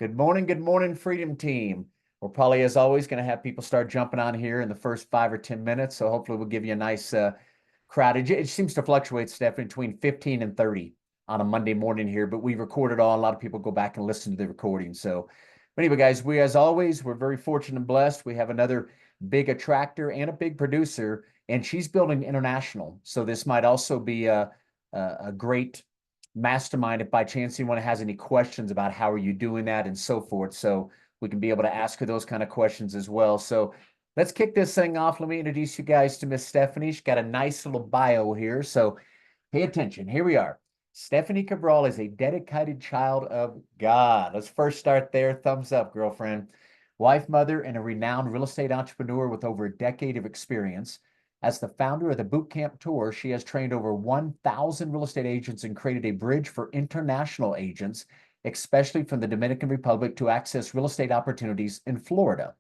Good morning, Freedom Team. We're probably, as always, going to have people start jumping on here in the first 5 or 10 minutes. So hopefully we'll give you a nice crowd. It seems to fluctuate, Steph, between 15 and 30 on a Monday morning here, but we record it all. A lot of people go back and listen to the recording. So anyway, guys, as always, we're very fortunate and blessed. We have another big attractor and a big producer, and she's building international. So this might also be a great mastermind if by chance anyone has any questions about how are you doing that and so forth. So we can be able to ask her those kind of questions as well. So let's kick this thing off. Let me introduce you guys to Miss Stephanie. She's got a nice little bio here. So pay attention. Here we are. Stephanie Cabral is a dedicated child of God. Let's first start there. Thumbs up, girlfriend. Wife, mother, and a renowned real estate entrepreneur with over a decade of experience. As the founder of the Bootcamp Tour, she has trained over 1,000 real estate agents and created a bridge for international agents, especially from the Dominican Republic, to access real estate opportunities in Florida.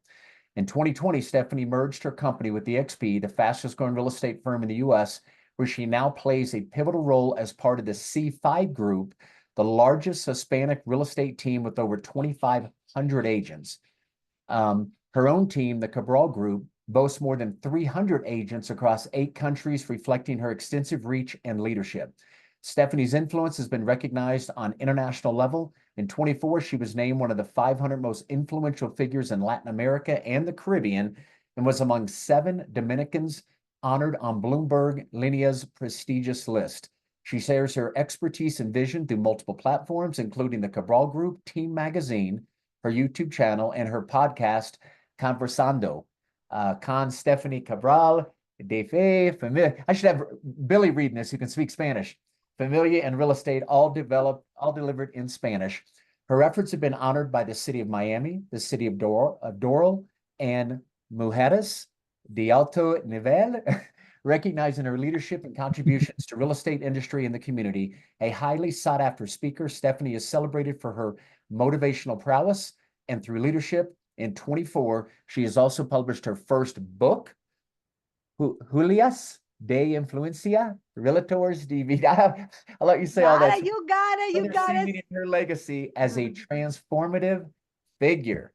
In 2020, Stephanie merged her company with DXP, the fastest growing real estate firm in the U.S., where she now plays a pivotal role as part of the C5 Group, the largest Hispanic real estate team with over 2,500 agents. Her own team, the Cabral Group, boasts more than 300 agents across 8 countries, reflecting her extensive reach and leadership. Stephanie's influence has been recognized on international level. In 2024, she was named one of the 500 most influential figures in Latin America and the Caribbean, and was among 7 Dominicans honored on Bloomberg Línea's prestigious list. She shares her expertise and vision through multiple platforms, including the Cabral Group, Team Magazine, her YouTube channel, and her podcast, Conversando. Con Stephanie Cabral, de fe, familia. I should have Billy reading this, who can speak Spanish. Familia and real estate, all delivered in Spanish. Her efforts have been honored by the city of Miami, the city of Doral, and Mujeres de Alto Nivel, recognizing her leadership and contributions to real estate industry and the community. A highly sought after speaker, Stephanie is celebrated for her motivational prowess, and through leadership. In 2024, she has also published her first book, Huellas de Influencia, Realtors de Vida. I'll let you say all that. You got it. You got it. Her legacy as a transformative figure.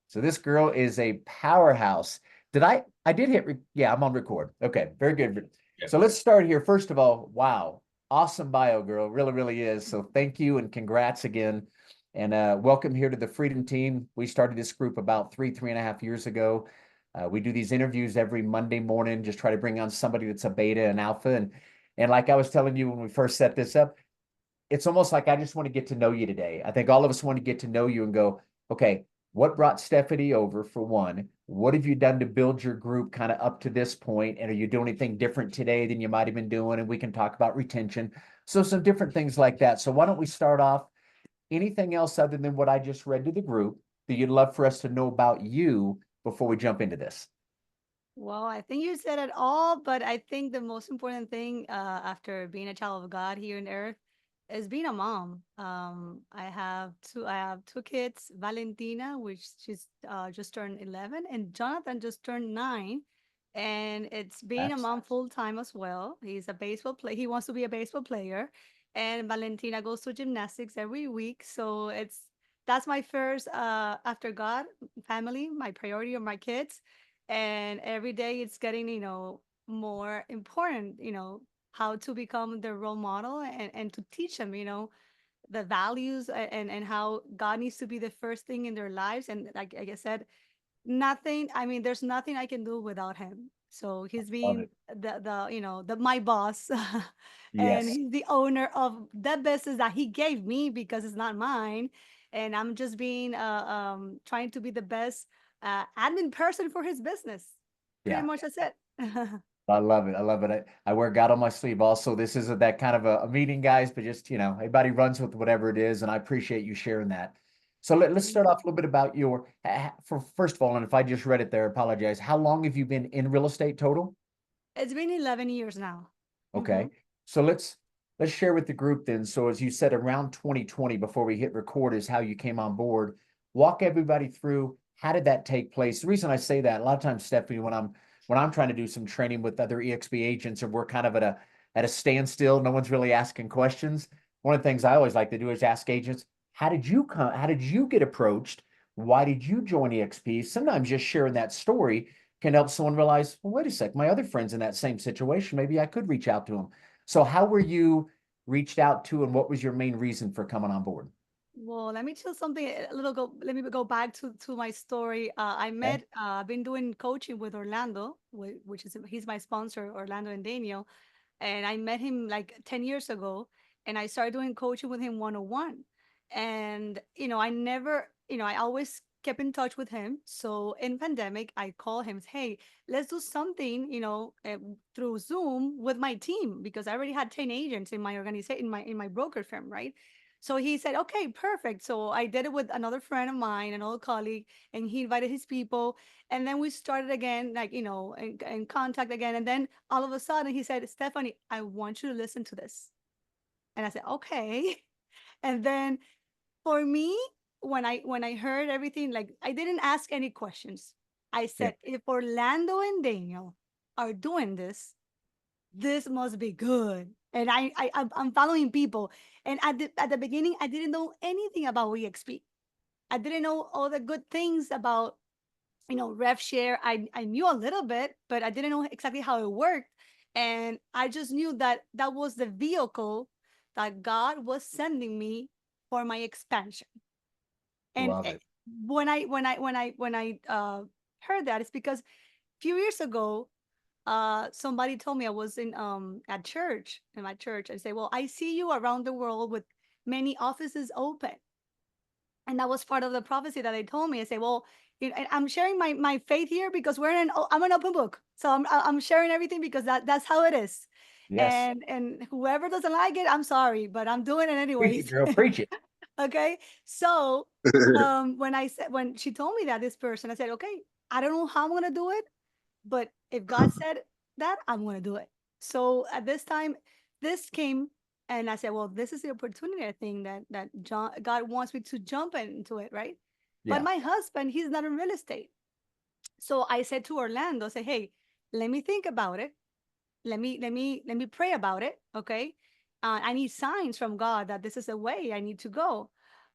So this girl is a powerhouse. I did hit, yeah, I'm on record. Okay, very good. Yeah. So let's start here. First of all, wow, awesome bio, girl. Really, really is. So thank you and congrats again. And welcome here to the Freedom Team. We started this group about 3.5 years ago. We do these interviews every Monday morning, just try to bring on somebody that's a beta and alpha. And like I was telling you when we first set this up, it's almost like I just want to get to know you today. I think all of us want to get to know you and go, okay, what brought Stephanie over for one? What have you done to build your group kind of up to this point? And are you doing anything different today than you might have been doing? And we can talk about retention. So some different things like that. So why don't we start off? Anything else other than what I just read to the group that you'd love for us to know about you before we jump into this? Well, I think you said it all, but I think the most important thing after being a child of God here on earth is being a mom. I have two kids, Valentina, which she's just turned 11, and Jonathan just turned 9. And it's being a mom full time as well. He's a baseball player. He wants to be a baseball player. And Valentina goes to gymnastics every week. So that's my first after God family, my priority of my kids. And every day it's getting, more important, how to become the role model and to teach them, the values and how God needs to be the first thing in their lives. And like I said, there's nothing I can do without him. So he's being the my boss. And Yes. he's the owner of the business that he gave me because it's not mine. And I'm just being trying to be the best admin person for his business. Pretty much that's it. I love it. I love it. I wear God on my sleeve also. This isn't that kind of a meeting, guys, but just, everybody runs with whatever it is. And I appreciate you sharing that. So let's start off a little bit about first of all, and if I just read it there, I apologize. How long have you been in real estate total? It's been 11 years now. Okay. So let's share with the group then. So as you said, around 2020, before we hit record, is how you came on board. Walk everybody through, how did that take place? The reason I say that, a lot of times, Stephanie, when I'm trying to do some training with other EXP agents and we're kind of at a standstill, no one's really asking questions. One of the things I always like to do is ask agents, How did you come? How did you get approached? Why did you join EXP? Sometimes just sharing that story can help someone realize, well, wait a sec, my other friend's in that same situation. Maybe I could reach out to him. So how were you reached out to, and what was your main reason for coming on board? Well, let me tell something a little go. Let me go back to my story. Okay. I've been doing coaching with Orlando, which is he's my sponsor, Orlando and Daniel, and I met him like 10 years ago, and I started doing coaching with him 101. And I never, I always kept in touch with him. So in pandemic, I call him, hey, let's do something, through Zoom with my team because I already had 10 agents in my organization, in my broker firm, right? So he said, okay, perfect. So I did it with another friend of mine, an old colleague, and he invited his people. And then we started again, like, in contact again. And then all of a sudden he said, Stephanie, I want you to listen to this. And I said, okay. And then for me, when I heard everything, like I didn't ask any questions. I Yeah. said, if Orlando and Daniel are doing this, this must be good. And I'm following people. And at the beginning, I didn't know anything about EXP. I didn't know all the good things about, rev share. I knew a little bit, but I didn't know exactly how it worked. And I just knew that that was the vehicle that God was sending me for my expansion. And Love it. when I heard that, it's because a few years ago, somebody told me I was at church in my church and say, well, I see you around the world with many offices open. And that was part of the prophecy that they told me. I say, well, and I'm sharing my faith here because I'm an open book. So I'm sharing everything because that's how it is. Yes. And whoever doesn't like it, I'm sorry, but I'm doing it Preach it, anyways. girl. Preach it. Okay. So when she told me that, this person, I said, okay, I don't know how I'm gonna do it, but if God said that, I'm going to do it. So at this time, this came, and I said, well, this is the opportunity, I think, God wants me to jump into it, right? But Yeah. my husband, he's not in real estate. So I said to Orlando, I said, hey, let me think about it. Let me pray about it. Okay. I need signs from God that this is the way I need to go.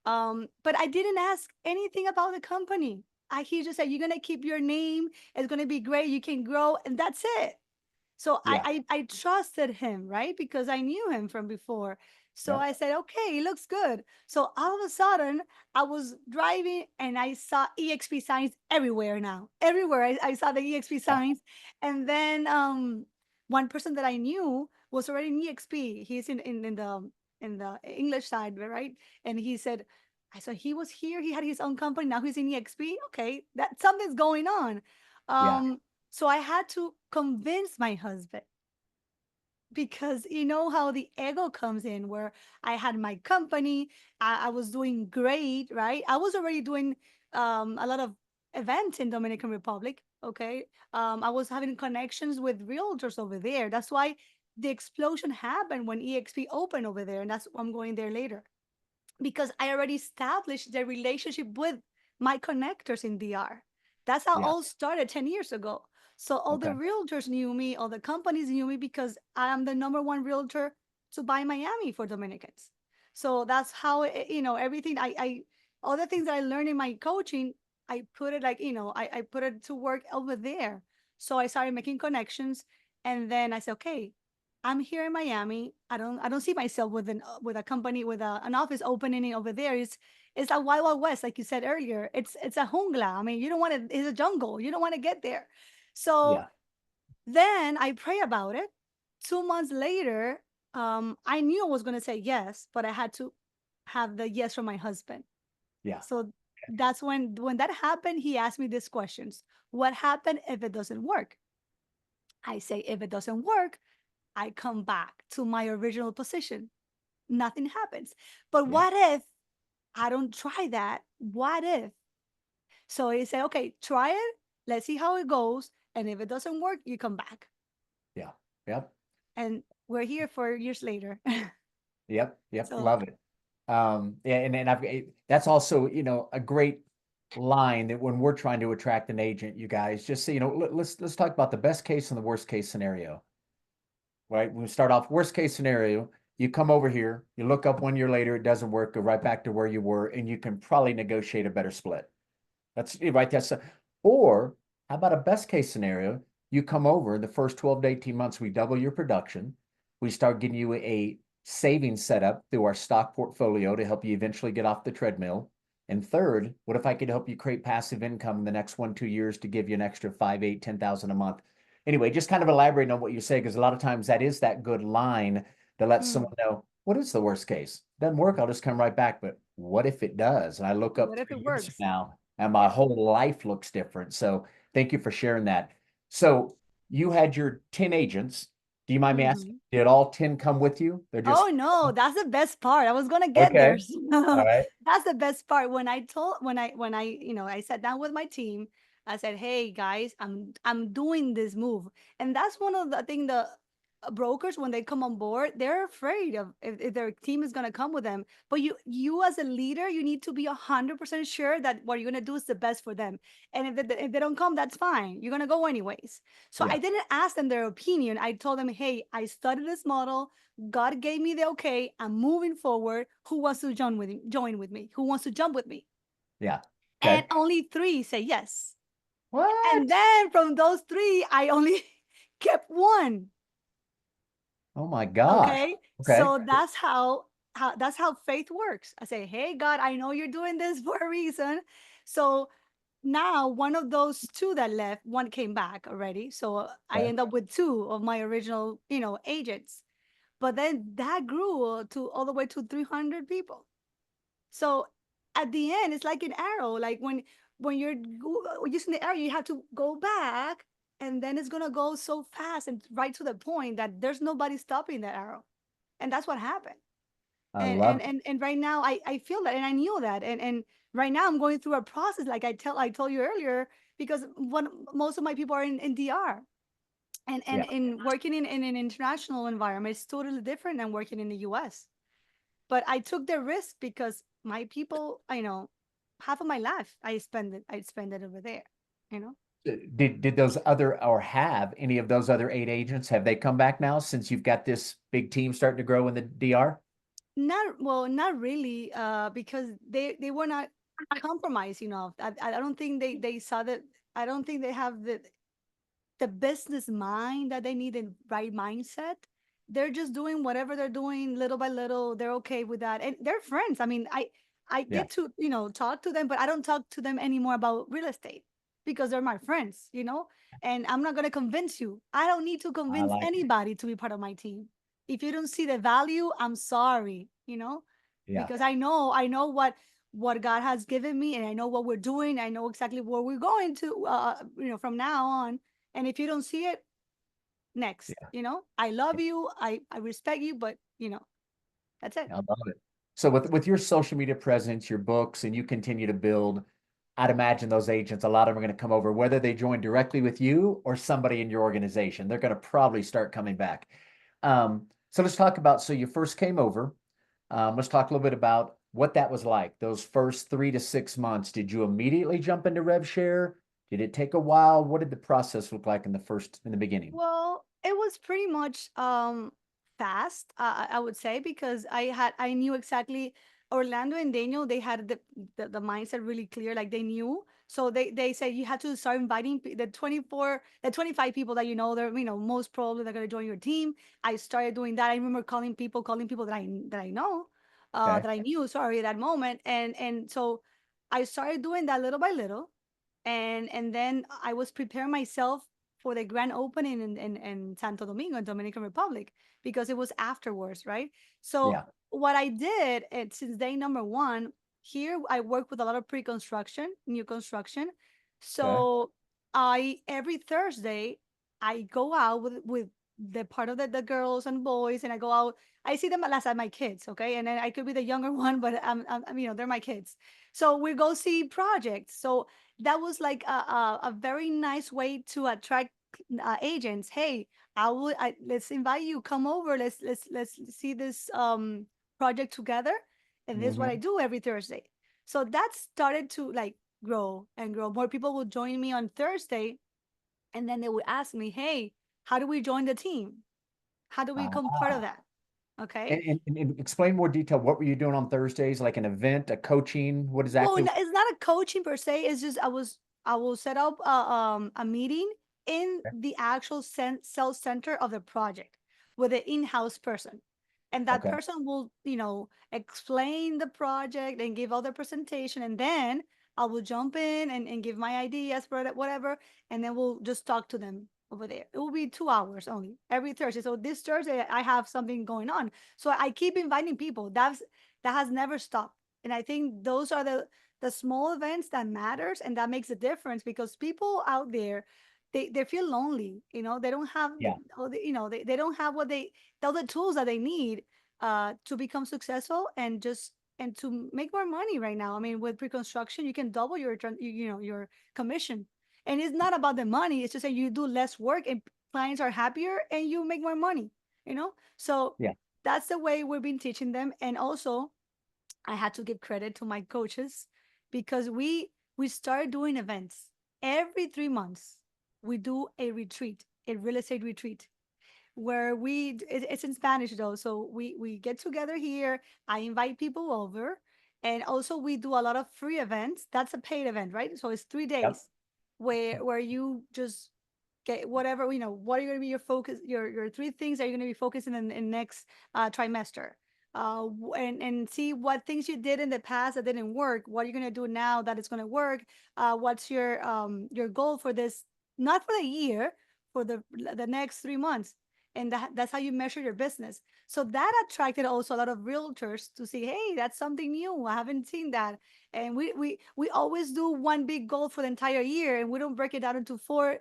But I didn't ask anything about the company. He just said, you're gonna keep your name, it's gonna be great, you can grow, and that's it. So Yeah. I trusted him, right? Because I knew him from before. So Yep. I said, okay, it looks good. So all of a sudden, I was driving and I saw EXP signs everywhere now. Everywhere I saw the EXP Yeah. signs. And then one person that I knew was already in EXP. He's in the English side, right? And he said, I saw he was here, he had his own company, now he's in EXP. Okay, that something's going on. Yeah. Um, so I had to convince my husband because you know how the ego comes in, where I had my company, I was doing great, right? I was already doing a lot of events in Dominican Republic. Okay. I was having connections with realtors over there. That's why the explosion happened when EXP opened over there. And that's why I'm going there later because I already established the relationship with my connectors in DR. That's how Yeah. all started 10 years ago. So all the Okay. realtors knew me, all the companies knew me because I am the number one realtor to buy Miami for Dominicans. So that's how everything all the things that I learned in my coaching, I put it like, I put it to work over there. So I started making connections, and then I said, okay, I'm here in Miami. I don't see myself with a company with an office opening over there. It's a wild, wild west, like you said earlier. It's a jungla. I mean, you don't want to. It's a jungle. You don't want to get there. So Yeah. then I pray about it. 2 months later, I knew I was going to say yes, but I had to have the yes from my husband. Yeah. So that's when that happened. He asked me these questions: what happened if it doesn't work? I say, if it doesn't work, I come back to my original position. Nothing happens. But Yeah. what if I don't try that? What if? So he said, okay, try it. Let's see how it goes. And if it doesn't work, you come back. Yeah. Yep. And we're here 4 years later. Yep. Yep. So, Love it. Yeah, and that's also, a great line that when we're trying to attract an agent, you guys just say, let's talk about the best case and the worst case scenario, right? We start off worst case scenario. you come over here, you look up 1 year later, it doesn't work, go right back to where you were, and you can probably negotiate a better split. That's right. Or how about a best case scenario? You come over in the first 12 to 18 months, we double your production. We start getting you a savings set up through our stock portfolio to help you eventually get off the treadmill. And third, what if I could help you create passive income in the next 1, 2 years to give you an extra 5, 8, 10,000 a month? Anyway, just kind of elaborate on what you say, because a lot of times that is that good line to let someone Mm. know what is the worst case. Doesn't work, I'll just come right back. But what if it does? And I look up What if it 3 years from works? now and my Yeah. whole life looks different. So thank you for sharing that. So you had your 10 agents. Do you mind me asking, Mhm. did all 10 come with you? They're just Oh no, that's the best part. I was gonna get okay. there. All right. That's the best part. When I I sat down with my team, I said, "Hey guys, I'm doing this move," and that's one of the thing the brokers when they come on board, they're afraid of if their team is gonna come with them. But you as a leader, you need to be 100% sure that what you're gonna do is the best for them. And if they don't come, that's fine. You're gonna go anyways. So I Yeah. didn't ask them their opinion. I told them, "Hey, I studied this model. God gave me the okay. I'm moving forward. Who wants to join with me? Who wants to jump with me?" Yeah. And Okay. only three say yes. And What? then from those three, I only kept one. Oh my gosh. Okay. Okay. So that's how faith works. I say, "Hey God, I know you're doing this for a reason." So now one of those two that left, one came back already. So I Okay. end up with two of my original, agents. But then that grew to all the way to 300 people. So at the end, it's like an arrow. Like when you're using the arrow, you have to go back, and then it's gonna go so fast and right to the point that there's nobody stopping that arrow, and that's what happened. I And love and it. and, and right now, I feel that, and I knew that, and right now I'm going through a process, like I told you earlier, because when most of my people are in DR. And Yeah. in working in an international environment, it's totally different than working in the US. But I took the risk because my people, half of my life I spend it over there, you know. Did those other or have any of those other 8 agents have they come back now since you've got this big team starting to grow in the DR? Not really, because they were not compromised enough. I don't think they saw that. I don't think they have the business mind that they need, the right mindset. They're just doing whatever they're doing little by little. They're okay with that. And they're friends. I mean, I Yeah. get to, talk to them, but I don't talk to them anymore about real estate because they're my friends. And I'm not going to convince you. I don't need to I convince like it. anybody to be part of my team. If you don't see the value, I'm sorry, Yeah. because I know what God has given me, and I know what we're doing. I know exactly where we're going to, from now on. And if you don't see it, next. Yeah. I love you. I respect you, but that's it. I love it. So with your social media presence, your books, and you continue to build, I'd imagine those agents, a lot of them are going to come over, whether they join directly with you or somebody in your organization. They're going to probably start coming back. So let's talk about, so you first came over. Let's talk a little bit about what that was like. Those first 3 to 6 months, did you immediately jump into rev share? Did it take a while? What did the process look like in the beginning? Well, it was pretty much fast, I would say, because I knew exactly. Orlando and Daniel, they had the mindset really clear, like they knew. So they said you have to start inviting the 25 people that they're most probably they're gonna join your team. I started doing that. I remember calling people that I know, Okay. that I knew. Sorry, that moment, and so I started doing that little by little, and then I was preparing myself for the grand opening in Santo Domingo, in Dominican Republic, because it was afterwards, right? So Yeah. what I did, since day number one, here I work with a lot of pre-construction, new construction. Okay. So I every Thursday I go out with the part of the girls and boys, and I go out. I see them as my kids, okay, and then I could be the younger one, but they're my kids. So we go see projects. So that was like a very nice way to attract agents. Hey, let's invite you, come over, let's see this project together. And this is what I Hmm. do every Thursday. So that started to like grow and grow. More people will join me on Thursday, and then they would ask me, hey, how do we join the team? How do we become part of that? Okay. And explain more detail. What were you doing on Thursdays? Like an event, a coaching? What Well, exactly? it's not a coaching per se. It's just I will set up a meeting in the actual sales center of the project with an in-house person, and that Okay. person will explain the project and give all the presentation, and then I will jump in and give my ideas for that, whatever, and then we'll just talk to them over there. It will be 2 hours only every Thursday. So this Thursday I have something going on, so I keep inviting people. That has never stopped, and I think those are the small events that matters, and that makes a difference because people out there, they feel lonely. They don't have Yeah. they don't have all the tools that they need to become successful and to make more money right now. I mean, with pre-construction, you can double your commission, and it's not about the money. It's just that you do less work and clients are happier and you make more money. So Yeah. that's the way we've been teaching them. And also, I had to give credit to my coaches because we started doing events every 3 months. We do a retreat, a real estate retreat, where it's in Spanish though, so we get together here. I invite people over, and also we do a lot of free events. That's a paid event, right? So it's three Yep. days where you just get whatever what are going to be your focus, your three things that you're going to be focusing in next trimester, and see what things you did in the past that didn't work, what you're going to do now that it's going to work, what's your goal for this, not for the year, for the next 3 months, and that's how you measure your business. So that attracted also a lot of realtors to see, hey, that's something new, I haven't seen that. And we always do one big goal for the entire year, and we don't break it down into four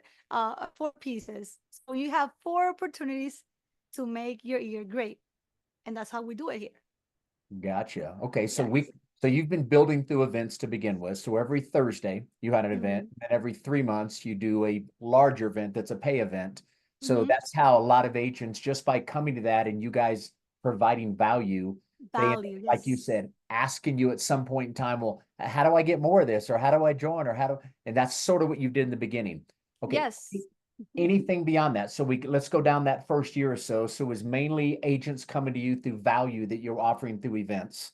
pieces. So you have four opportunities to make your year great. And that's how we do it here. Gotcha. Okay. Yes. So you've been building through events to begin with. So every Thursday you had an event, Hmm. and every 3 months you do a larger event that's a pay event. So Hmm. that's how a lot of agents, just by coming to that and you guys providing value, they end up, Value. like you Yes. said, asking you at some point in time, well, how do I get more of this? Or how do I join? Or and that's sort of what you did in the beginning. Okay. Yes. Mhm. Anything beyond that? So let's go down that first year or so. So it was mainly agents coming to you through value that you're offering through events.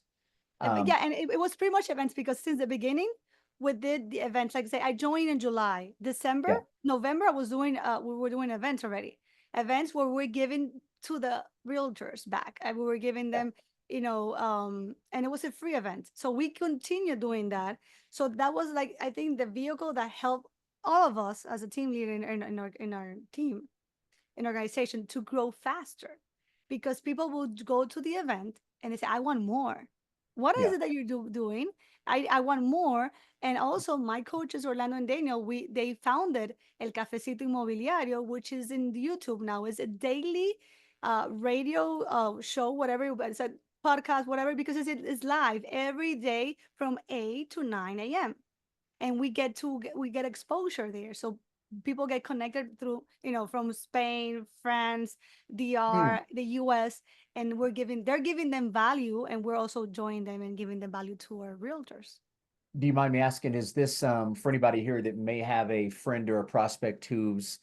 But Um, yeah, and it was pretty much events because since the beginning, we did the events. Like I say, I joined in July, December, yeah, November. We were doing events already. Events where we're giving to the realtors back. And we were giving yeah. them, and it was a free event. So we continue doing that. So that was like I think the vehicle that helped all of us as a team leader in our team an organization to grow faster because people will go to the event and they say, I want more. What is Yeah. it that you're doing? I want more. And also my coaches, Orlando and Daniel, they founded El Cafecito Inmobiliario, which is in YouTube now. It's a daily radio show, whatever, it's a podcast, whatever, because it's live every day from 8 to 9 a.m. And we get exposure there, so people get connected through from Spain, France, Hmm. DR, the US, and they're giving them value, and we're also joining them and giving them value to our realtors. Do you mind me asking, is this for anybody here that may have a friend or a prospect who's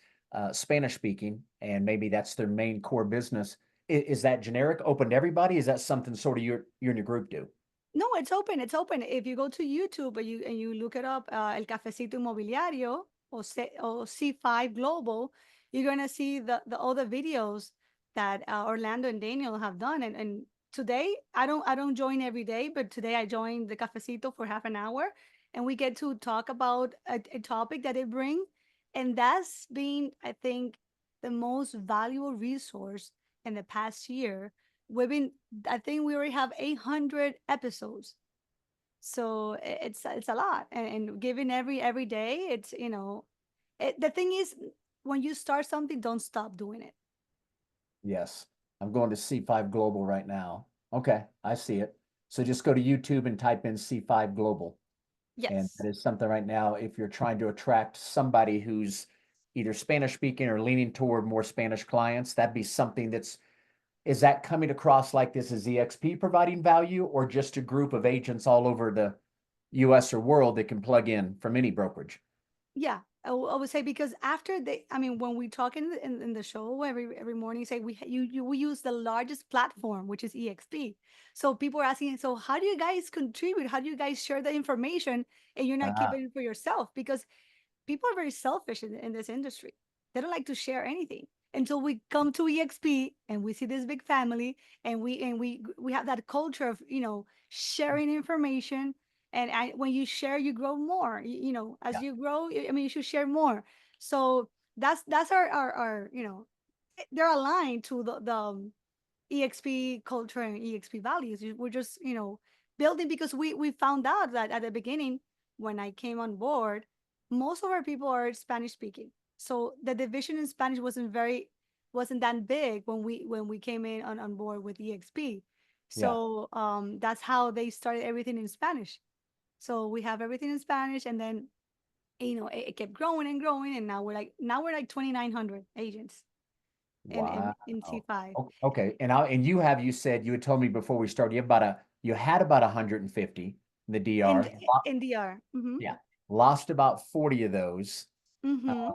Spanish speaking and maybe that's their main core business? Is that generic, open to everybody? Is that something sort of you and your group do? No, it's open. It's open. If you go to YouTube and you look it up, El Cafecito Inmobiliario or C5 Global, you're gonna see the all the videos that Orlando and Daniel have done. And today I don't join every day, but today I joined the Cafecito for half an hour, and we get to talk about a topic that they bring, and that's been, I think, the most valuable resource in the past year. We've been I think we already have 800 episodes. So it's a lot. And given every day, the thing is, when you start something, don't stop doing it. Yes. I'm going to C5 Global right now. Okay, I see it. So just go to YouTube and type in C5 Global. And Yes. that is something right now, if you're trying to attract somebody who's either Spanish speaking or leaning toward more Spanish clients, that'd be something is that coming across like this as EXP providing value or just a group of agents all over the US or world that can plug in from any brokerage? Yeah. I would say because after I mean, when we talk in the show every morning, say we use the largest platform, which is EXP. So people are asking, so how do you guys contribute? How do you guys share the information and you're not Ah, keeping it for yourself? Because people are very selfish in this industry. They don't like to share anything until we come to EXP and we see this big family and we have that culture of sharing information. And when you share, you grow more. As yeah, you grow, I mean, you should share more. So that's our they're aligned to the EXP culture and EXP values. We're just building because we found out that at the beginning when I came on board, most of our people are Spanish speaking. So the division in Spanish wasn't that big when we came in on board with EXP. yeah. So that's how they started everything in Spanish. So we have everything in Spanish, and then it kept growing and growing, and now we're like 2,900 agents in Wow. C5. Okay. And you said you had told me before we started you had about 150 in the in DR. in DR. Mm-hmm. Yeah. Lost about 40 of those. Uh, Mm-hmm.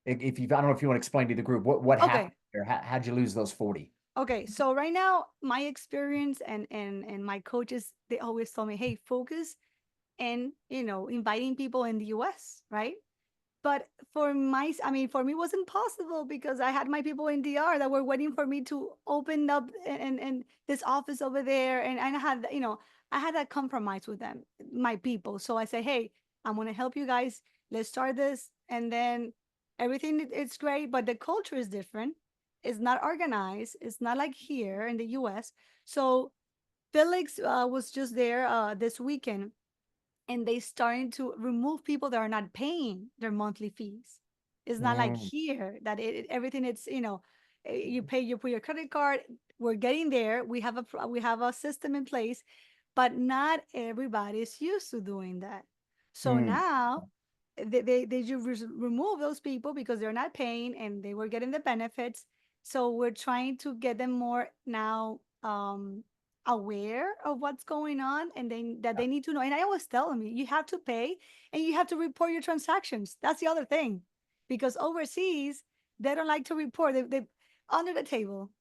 if you I don't know if you want to explain to the group what happened Okay. there. How'd you lose those 40? Okay. So right now, my experience and my coaches, they always tell me, hey, focus and inviting people in the US, right? But I mean, for me, it wasn't possible because I had my people in DR that were waiting for me to open up and this office over there, and I had that compromise with them, my people. So I said, hey, I'm gonna help you guys. Let's start this, and then everything it's great, but the culture is different. It's not organized. It's not like here in the US. So Felix was just there this weekend, and they starting to remove people that are not paying their monthly fees. It's not like Mm, here that everything it's you put your credit card. We're getting there. We have a system in place, but not everybody is used to doing that. So mm, now they just remove those people because they're not paying and they were getting the benefits. So we're trying to get them more now aware of what's going on, and then that yeah, they need to know. And I always tell them, you have to pay and you have to report your transactions. That's the other thing, because overseas they don't like to report. They under the table,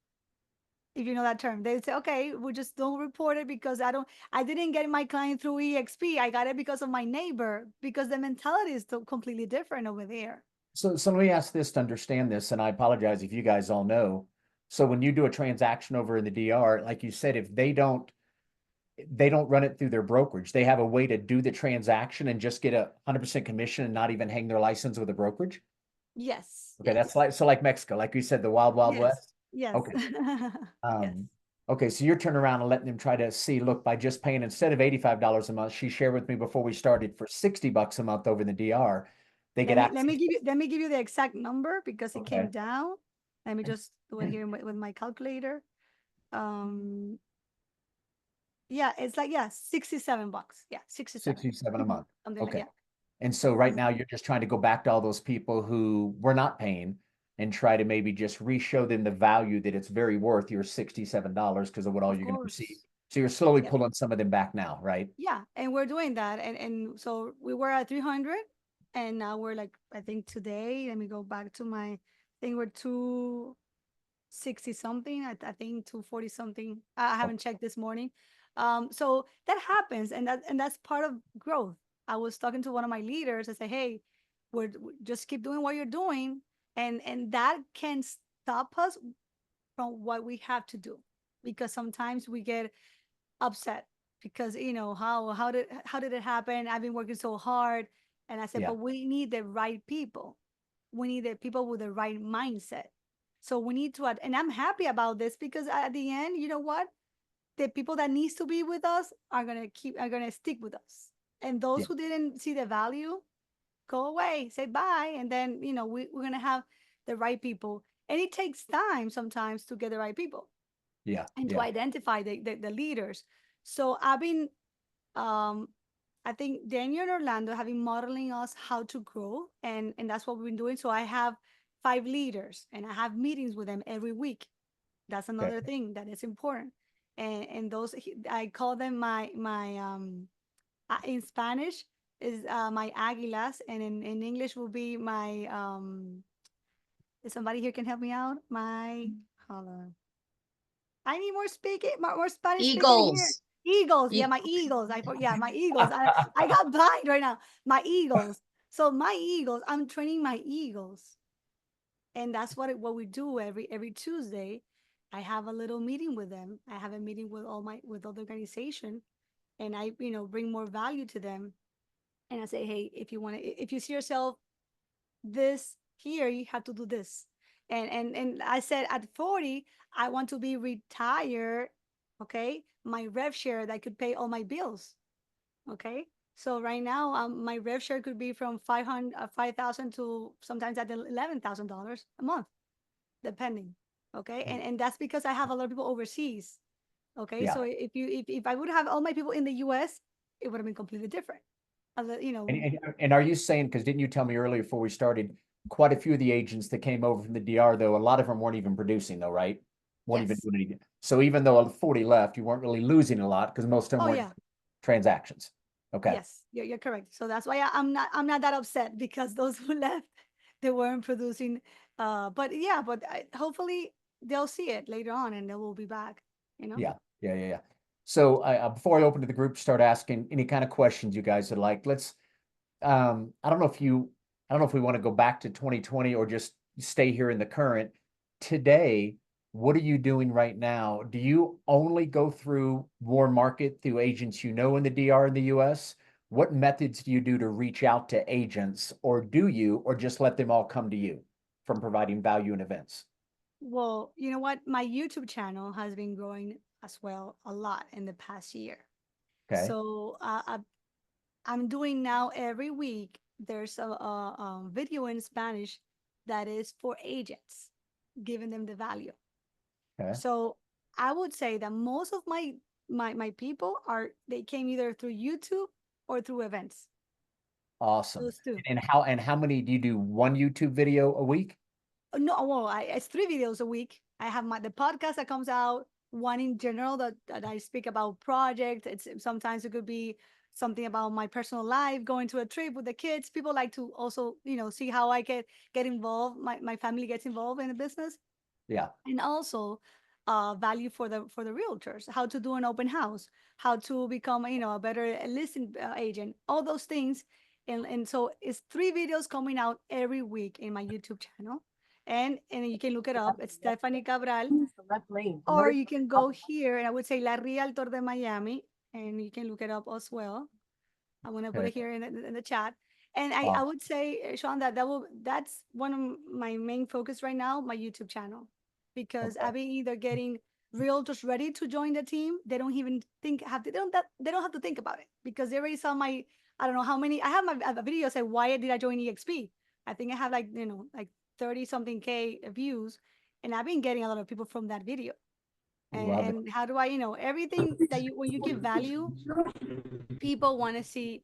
if you know that term. They say, okay, we just don't report it because I didn't get my client through EXP. I got it because of my neighbor, because the mentality is so completely different over there. so let me ask this to understand this, and I apologize if you guys all know. So when you do a transaction over in the DR, like you said, if they don't run it through their brokerage. They have a way to do the transaction and just get 100% commission and not even hang their license with a brokerage. Yes, Okay, that's yes, like Mexico, like you said, the wild, wild yes, west. yes, Okay. yes. Um, okay, so you're turning around and letting them try to see, look, by just paying instead of $85 a month, she shared with me before we started for $60 a month over in the DR, they get access. Let me give you the exact number because it came Okay. down. Let me just do it here with my calculator. Um, yeah, it's like, yeah, $67. Yeah, 67. 67 a Mhm. month. Something like, Okay. yeah. And so right Mhm. now you're just trying to go back to all those people who were not paying and try to maybe just re-show them the value that it's very worth your $67 because of what all Of you're going to receive. course. So you're slowly Yep. pulling some of them back now, right? Yeah, and we're doing that. And so we were at 300, and now we're like, I think today, let me go back to my thing, we're 260 something. I think 240 something. I Okay. haven't checked this morning. So that happens, and that's part of growth. I was talking to one of my leaders. I say, hey, we just keep doing what you're doing, and that can stop us from what we have to do, because sometimes we get upset because how did it happen? I've been working so hard, and I said, Yeah. but we need the right people. We need the people with the right mindset. So we need to, and I'm happy about this because at the end, you know what? The people that needs to be with us are gonna stick with us, and Yeah. those who didn't see the value, go away, say bye, and then we're gonna have the right people. And it takes time sometimes to get the right people Yeah. and to Yeah. identify the leaders. So I've been, um, I think Daniel and Orlando have been modeling us how to grow, and that's what we've been doing. So I have 5 leaders, and I have meetings with them every week. That's Okay. another thing that is important. And those I call them my in Spanish. is my águilas, and in English will be my if somebody here can help me out, my hold on. I need more Spanish speaking here. Eagles. Eagles, yeah, E- my Eagles. Yeah, my Eagles. I got blind right now. My Eagles. So my Eagles, I'm training my Eagles, and that's what we do every Tuesday. I have a little meeting with them. I have a meeting with all the organization, and I bring more value to them. And I say, hey, if you see yourself this here, you have to do this. And I said at 40, I want to be retired. Okay, my rev share that could pay all my bills. Okay, so right now, my rev share could be from 5,000 to sometimes at $11,000 a month, depending. Okay, and that's because I have a lot of people overseas. Okay, Yeah. so if I would have all my people in the U.S., it would have been completely different. You know, And are you saying, because didn't you tell me earlier before we started, quite a few of the agents that came over from the DR, though, a lot of them weren't even producing, though, right? Weren't even yes. doing anything. So even though 40 left, you weren't really losing a lot because most of them Oh weren't yeah. transactions. Okay. Yes, you're correct. So that's why I'm not that upset because those who left, they weren't producing. But yeah, but hopefully they'll see it later on and they will be back. You know. Yeah. Yeah. Yeah. Yeah. So before I open to the group, start asking any kind of questions you guys would like. I don't know if we want to go back to 2020 or just stay here in the current. Today, what are you doing right now? Do you only go through warm market through agents you know in the DR in the US? What methods do you do to reach out to agents, or just let them all come to you from providing value and events? Well, you know what? My YouTube channel has been growing as well a lot in the past year. Okay. So I'm doing now every week. There's a video in Spanish that is for agents, giving them the value. Okay. So I would say that most of my people they came either through YouTube or through events. Awesome. Those two. And how many do you do, one YouTube video a week? No, well, it's 3 videos a week. I have the podcast that comes out, one in general that I speak about projects. It's sometimes it could be something about my personal life, going to a trip with the kids. People like to also, see how I get involved. My family gets involved in the business. Yeah. And also value for the realtors, how to do an open house, how to become a better listing agent, all those things. And so it's 3 videos coming out every week in my YouTube channel, and you can look it up. It's Stephanie Cabral, or you can go here and I would say La Realtor de Miami, and you can look it up as well. I'm gonna put Okay. it here in the chat. And I Awesome. would say, Sean, that's one of my main focus right now, my YouTube channel, because Okay. I've been either getting realtors ready to join the team. They don't even they don't have to think about it because they already saw my, I don't know how many. I have a video say why did I join EXP. I think I have like 30 something K views, and I've been getting a lot of people from that video. And Love it. and how do I, everything that when you give value, people want to see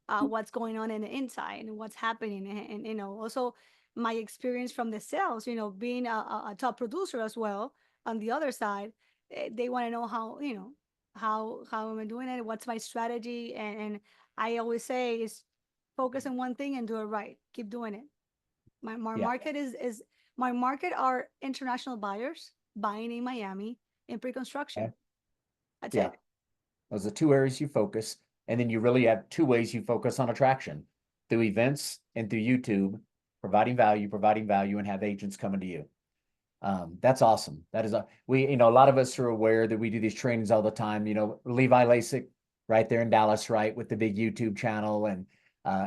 what's going on in the inside and what's happening, and also my experience from the sales, being a top producer as well. On the other side, they want to know how am I doing it, what's my strategy, and I always say is focus on one thing and do it right, keep doing it. My Yeah. market is my market are international buyers buying in Miami in Okay. pre-construction. That's Yeah. it. Those are two areas you focus. And then you really have two ways you focus on attraction, through events and through YouTube, providing value, and have agents coming to you. That's awesome. That is a lot of us are aware that we do these trainings all the time. Levi Lasik right there in Dallas, right, with the big YouTube channel, and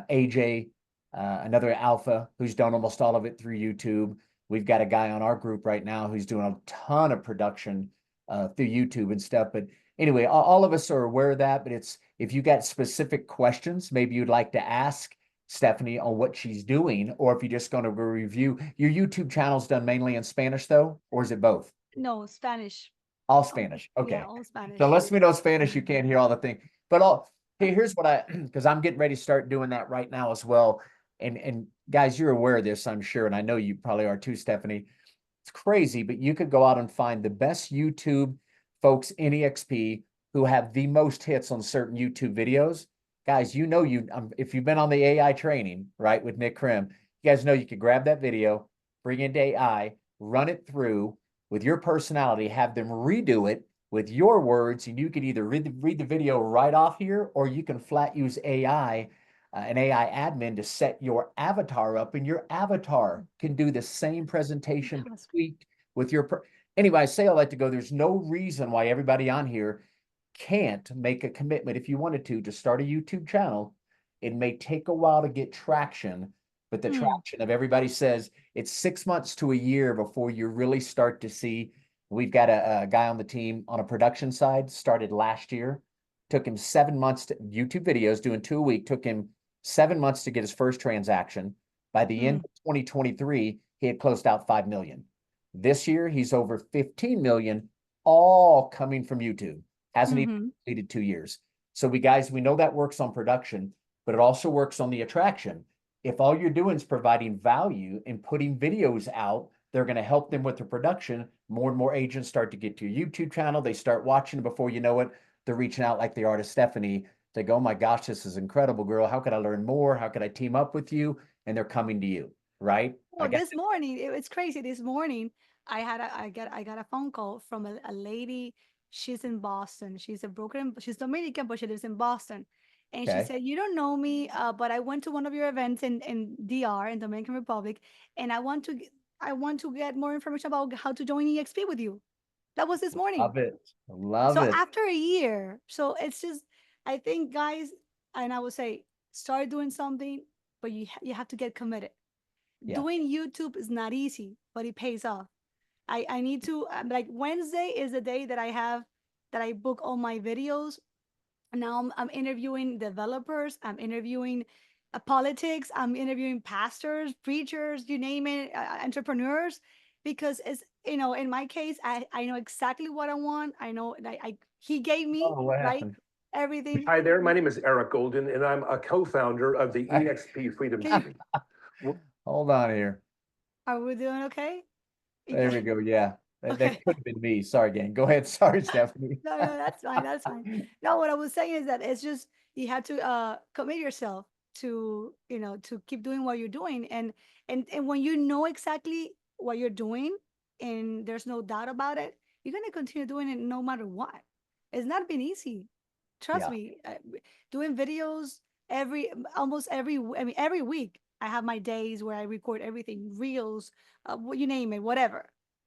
AJ, another alpha who's done almost all of it through YouTube. We've got a guy on our group right now who's doing a ton of production through YouTube and stuff. But anyway, all of us are aware of that. But if you got specific questions, maybe you'd like to ask Stephanie on what she's doing, or if you're just going to review. Your YouTube channel's done mainly in Spanish, though, or is it both? No, Spanish. All Oh, Spanish. yeah, Okay. all So Spanish. unless we know Spanish, you can't hear all the things. But here's what because I'm getting ready to start doing that right now as well. And guys, you're aware of this, I'm sure, and I know you probably are too, Stephanie. It's crazy, but you could go out and find the best YouTube folks in EXP who have the most hits on certain YouTube videos. guys, if you've been on the AI training, right, with Nick Krim, you guys know you could grab that video, bring in AI, run it through with your personality, have them redo it with your words, and you can either read the video right off here, or you can flat use AI, an AI admin to set your avatar up, and your avatar can do the same presentation tweaked with your. Anyway, I say all that to go. There's no reason why everybody on here can't make a commitment if you wanted to start a YouTube channel. It may take a while to get traction, but the traction of everybody says it's 6 months to a year before you really start to see. We've got a guy on the team on a production side, started last year. Took him 7 months to YouTube videos, doing 2 a week. Took him 7 months to get his first transaction. By the end of 2023, he had closed out 5 million. This year, he's over 15 million, all coming from YouTube. Hasn't even completed 2 years. So we know that works on production, but it also works on the attraction. If all you're doing is providing value and putting videos out, they're going to help them with the production. More and more agents start to get to your YouTube channel. They start watching, before you know it, they're reaching out like they are to Stephanie. They go, oh my gosh, this is incredible, girl. How could I learn more? How could I team up with you? And they're coming to you, right? Well, this morning, it's crazy. This morning, I got a phone call from a lady. She's in Boston. She's a broker. She's Dominican, but she lives in Boston. And she said, "You don't know me, but I went to one of your events in DR, in Dominican Republic, and I want to get more information about how to join EXP with you." That was this morning. Love it. Love So it. after a year, so it's just, I think, guys, and I would say, start doing something, but you have to get committed. Doing YouTube is not easy, but it pays off. I need to, like, Wednesday is the day that I book all my videos. Now I'm interviewing developers, I'm interviewing politics, I'm interviewing pastors, preachers, you name it, entrepreneurs, because it's, in my case, I know exactly what I want. I know that he gave me, what right, happened? everything. Hi there, my name is Eric Golden, and I'm a co-founder of the EXP Freedom Team. Hold on here. Are we doing okay? There we go. Yeah. That Okay. could have been me. Sorry, gang. Go ahead. Sorry, Stephanie. No, that's fine. That's fine. No, what I was saying is that it's just, you have to commit yourself to, to keep doing what you're doing. And when you know exactly what you're doing and there's no doubt about it, you're gonna continue doing it no matter what. It's not been easy. Trust me. Doing videos almost every week. I have my days where I record everything, reels, you name it, whatever.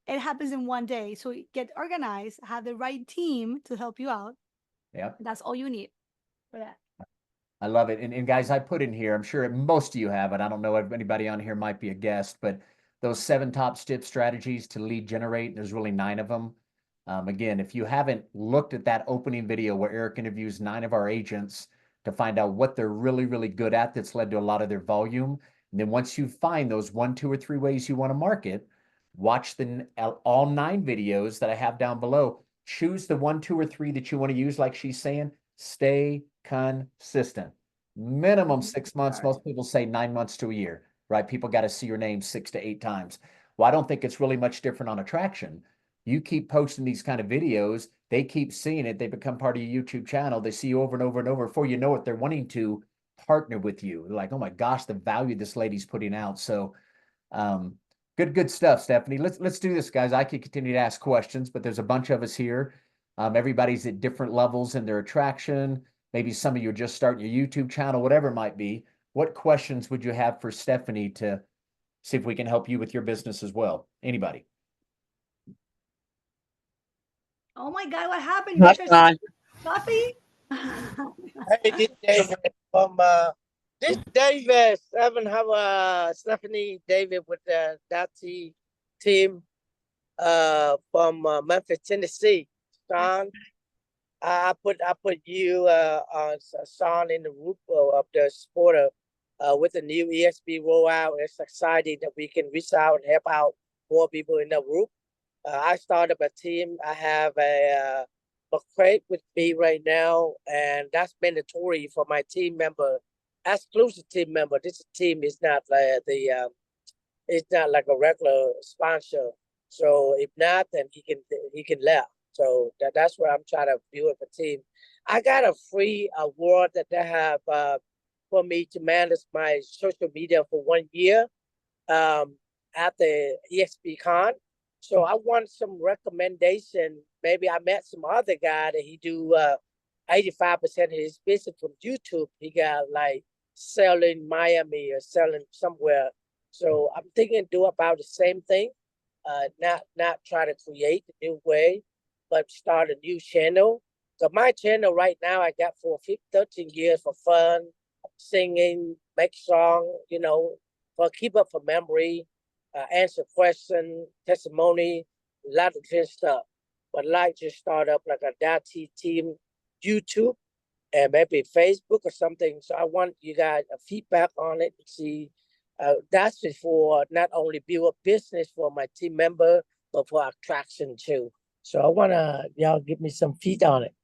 It happens in one day. So get organized, have the right team to help you out. Yep. That's all you need for that. I love it. And guys, I put in here, I'm sure most of you have it. I don't know if anybody on here might be a guest, but those 7 top strategies to lead generate, there's really 9 of them. Again, if you haven't looked at that opening video where Eric interviews 9 of our agents to find out what they're really, really good at, that's led to a lot of their volume. And then once you find those 1, 2, or 3 ways you want to market, watch all 9 videos that I have down below. Choose the 1, 2, or 3 that you want to use. Like she's saying, stay consistent. Minimum 6 months. Most people say 9 months to a year, right? People got to see your name 6 to 8 times. Well, I don't think it's really much different on attraction. You keep posting these kind of videos, they keep seeing it. They become part of your YouTube channel. They see you over and over and over. Before you know it, they're wanting to partner with you. They're like, oh my gosh, the value this lady's putting out. So, good stuff, Stephanie. Let's do this, guys. I could continue to ask questions, but there's a bunch of us here. Everybody's at different levels in their attraction. Maybe some of you are just starting your YouTube channel, whatever it might be. What questions would you have for Stephanie to see if we can help you with your business as well? Anybody? Oh my God, what happened? You guys coffee? Hey, this David from this David. I haven't have Stephanie David with the Dati team from Memphis, Tennessee. Sean, I put you on Sean in the group of the supporter with the new ESP rollout. It's exciting that we can reach out and help out more people in the group. I started a team. I have a crate with me right now, and that's mandatory for my team member, exclusive team member. This team is not like it's not like a regular sponsor. So if not, then he can left. So that's what I'm trying to build a team. I got a free award that they have for me to manage my social media for 1 year at the EXPCon. So I want some recommendation. Maybe I met some other guy that he do 85% of his business from YouTube. He got like selling Miami or selling somewhere. So I'm thinking do about the same thing. Not try to create a new way, but start a new channel. So my channel right now I got for 13 years for fun, singing, make song, for keep up for memory, answer question, testimony, a lot of different stuff. But like just start up like a Dati team YouTube and maybe Facebook or something. So I want you guys a feedback on it and see. That's for not only build a business for my team member, but for attraction too. So I wanna y'all give me some feed on it.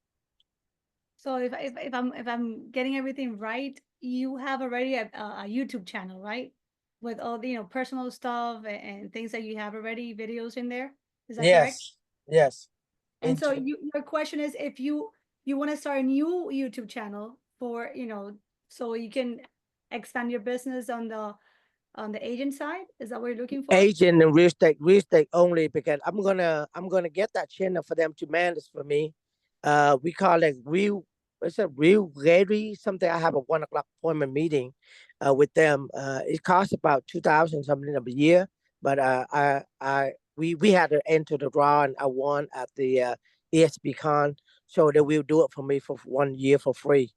So if I'm getting everything right, you have already a YouTube channel, right? With all the personal stuff and things that you have already videos in there. Is that correct? Yes. And so Into- your question is if you want to start a new YouTube channel for so you can expand your business on the agent side. Is that what you're looking for? Agent and real estate only because I'm gonna get that channel for them to manage for me. We call it real. It's a real ready something. I have a 1 o'clock appointment meeting, with them. It costs about 2,000 something a year, but we had to enter the draw and I won at the ESPCon, so they will do it for me for 1 year for free,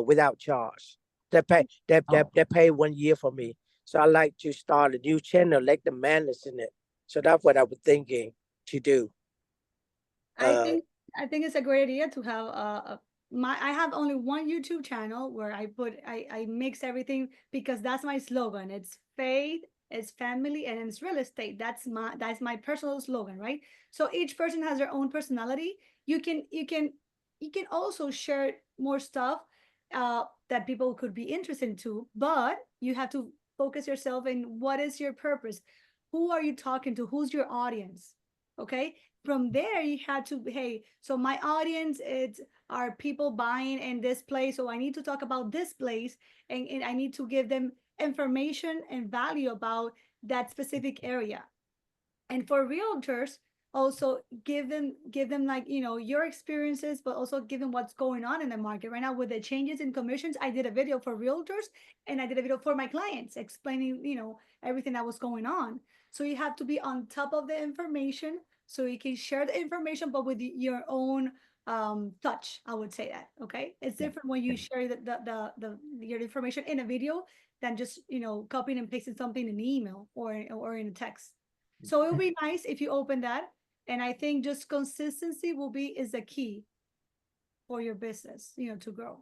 without charge. They pay 1 year for me. So I like to start a new channel, like the manage in it. So that's what I was thinking to do. I think it's a great idea to have I have only one YouTube channel where I mix everything because that's my slogan. It's faith, it's family, and it's real estate. That's my personal slogan, right? So each person has their own personality. You can also share more stuff that people could be interested into, but you have to focus yourself in what is your purpose, who are you talking to, who's your audience, okay? From there you had to, hey, so my audience are people buying in this place, so I need to talk about this place, and I need to give them information and value about that specific area. And for realtors, also give them like your experiences, but also give them what's going on in the market right now with the changes in commissions. I did a video for realtors and I did a video for my clients explaining everything that was going on. So you have to be on top of the information so you can share the information, but with your own touch. I would say that. Okay, it's different when you share your information in a video than just copying and pasting something in an email or in a text. So it would be nice if you open that. And I think just consistency is the key for your business, to grow.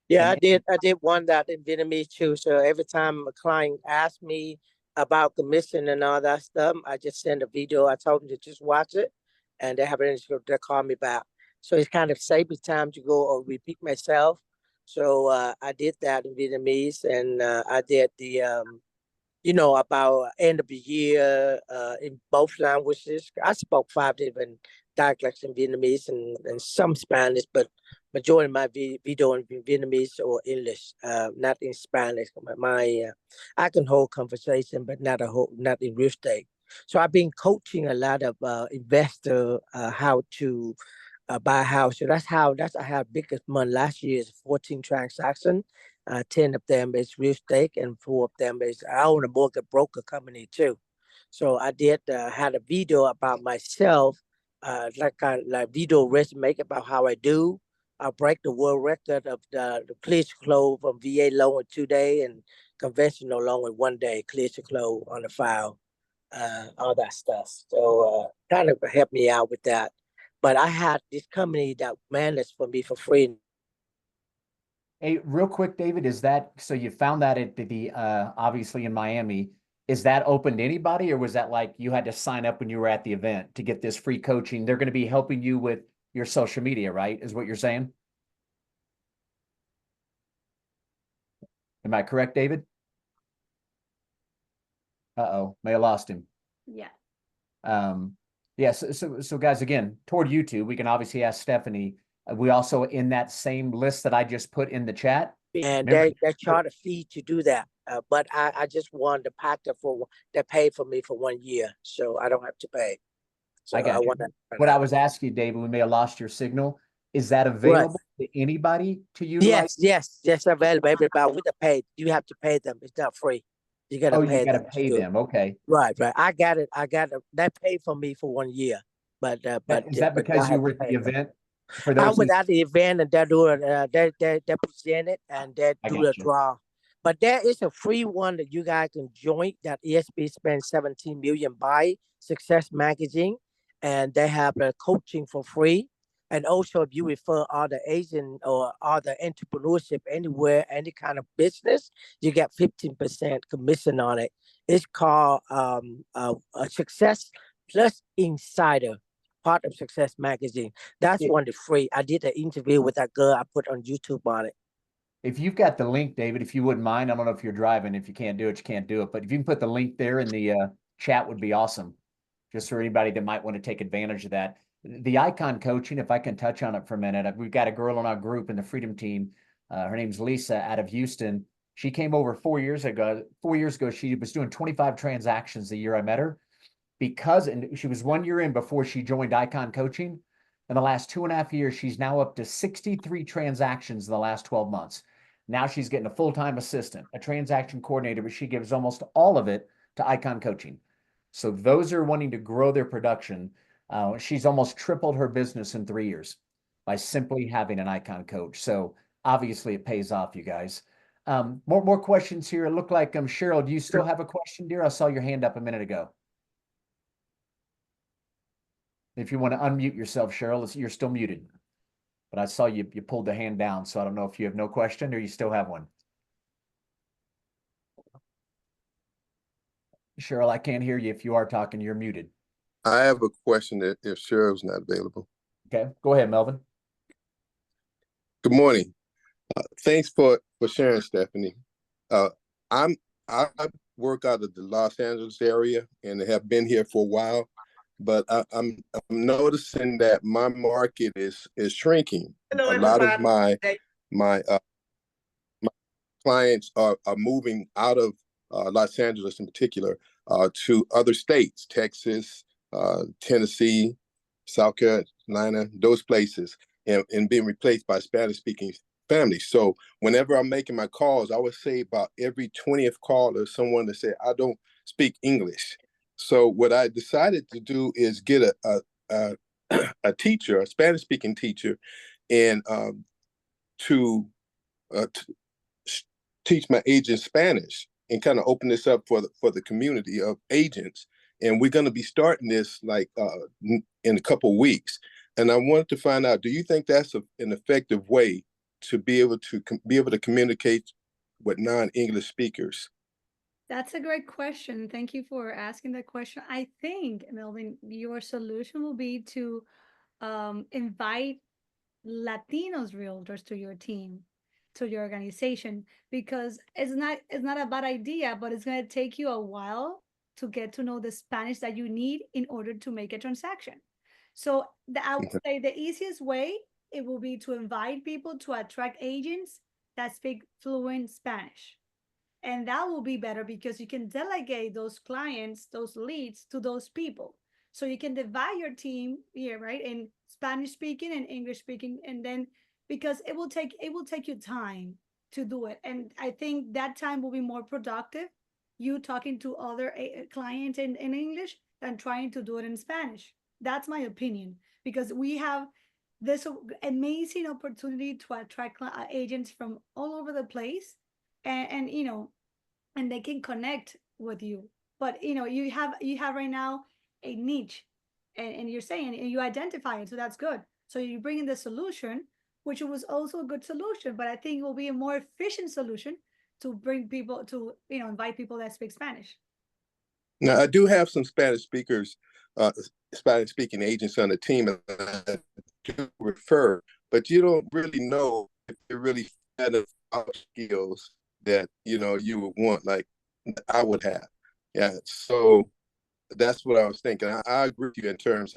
Yeah, I did one that in Vietnamese too. So every time a client asks me about commission and all that stuff, I just send a video. I told them to just watch it, and they have an issue. They call me back. So it's kind of save me time to go or repeat myself. So I did that in Vietnamese, and I did the about end of the year in both languages. I spoke 5 different dialects in Vietnamese and some Spanish, but majority of my video in Vietnamese or English, not in Spanish. I can hold conversation, but not in real estate. So I've been coaching a lot of investor how to buy a house. So I had biggest money last year is 14 transactions. 10 of them is real estate and 4 of them is I own a mortgage broker company too. So I did had a video about myself, like video resume about how I do. I break the world record of the clear to close from VA loan in 2 days and conventional loan in 1 day, clear to close on the file, all that stuff. So kind of helped me out with that. But I had this company that managed for me for free. Hey, real quick, David, is that so you found that at the obviously in Miami? Is that open to anybody, or was that like you had to sign up when you were at the event to get this free coaching? They're going to be helping you with your social media, right? Is what you're saying? Am I correct, David? Uh-oh, may have lost him. Yeah. Yeah, so guys, again, toward you two, we can obviously ask Stephanie, We also, in that same list that I just put in the chat. And Remember- they charge a fee to do that. But I just want the packer that paid for me for 1 year, so I don't have to pay. So I got you. want that. What I was asking you, David, we may have lost your signal. Is that available to anybody to utilize? Yes, available. Everybody with the pay, you have to pay them. It's not free. You gotta pay You got to them. pay them. Okay. Right. I got it. They paid for me for 1 year, but Is that because you were at the event? For I those was at the event and they present it and they do the draw. But there is a free one that you guys can join that ESP spent 17 million by Success Magazine, and they have the coaching for free. And also, if you refer other agent or other entrepreneurship anywhere, any kind of business, you get 15% commission on it. It's called a Success Plus Insider, part of Success Magazine. That's one that's free. I did an interview with that girl. I put on YouTube on it. If you've got the link, David, if you wouldn't mind, I don't know if you're driving. If you can't do it, you can't do it. But if you can put the link there in the chat, would be awesome. Just for anybody that might want to take advantage of that. The icon coaching, if I can touch on it for a minute, we've got a girl in our group in the Freedom Team. Her name's Lisa out of Houston. She came over 4 years ago. 4 years ago, she was doing 25 transactions the year I met her. And she was 1 year in before she joined Icon Coaching. In the last 2.5 years, she's now up to 63 transactions in the last 12 months. Now she's getting a full-time assistant, a transaction coordinator, but she gives almost all of it to Icon Coaching. So those are wanting to grow their production. She's almost tripled her business in 3 years by simply having an Icon coach. So obviously it pays off, you guys. More questions here. It looked like Cheryl, do you still have a question, dear? I saw your hand up a minute ago. If you want to unmute yourself, Cheryl, you're still muted. But I saw you pulled the hand down, so I don't know if you have no question or you still have one. Cheryl, I can't hear you. If you are talking, you're muted. I have a question if Cheryl's not available. Okay, go ahead, Melvin. Good morning. Thanks for sharing, Stephanie. I work out of the Los Angeles area and have been here for a while, but I'm noticing that my market is shrinking. A lot of my clients are moving out of Los Angeles in particular to other states, Texas, Tennessee, South Carolina, those places, and being replaced by Spanish-speaking families. So whenever I'm making my calls, I would say about every 20th call is someone that said, I don't speak English. So what I decided to do is get a teacher, a Spanish-speaking teacher, and to teach my agents Spanish and kind of open this up for the community of agents. And we're going to be starting this like in a couple of weeks. And I wanted to find out, do you think that's an effective way to be able to communicate with non-English speakers? That's a great question. Thank you for asking that question. I think, Melvin, your solution will be to invite Latinos realtors to your team, to your organization, because it's not a bad idea, but it's going to take you a while to get to know the Spanish that you need in order to make a transaction. So I would say the easiest way, it will be to invite people to attract agents that speak fluent Spanish. And that will be better because you can delegate those clients, those leads to those people. So you can divide your team here, right, in Spanish speaking and English speaking, and then because it will take you time to do it. And I think that time will be more productive, you talking to other clients in English than trying to do it in Spanish. That's my opinion, because we have this amazing opportunity to attract agents from all over the place, and you know, and they can connect with you. But you know, you have right now a niche, and you're saying, and you identify it, so that's good. So you bring in the solution, which was also a good solution, but I think it will be a more efficient solution to bring people to, you know, invite people that speak Spanish. Now, I do have some Spanish speakers, Spanish-speaking agents on the team that do refer, but you don't really know if they're really skills that, you know, you would want, like I would have. Yeah, so that's what I was thinking. I agree with you in terms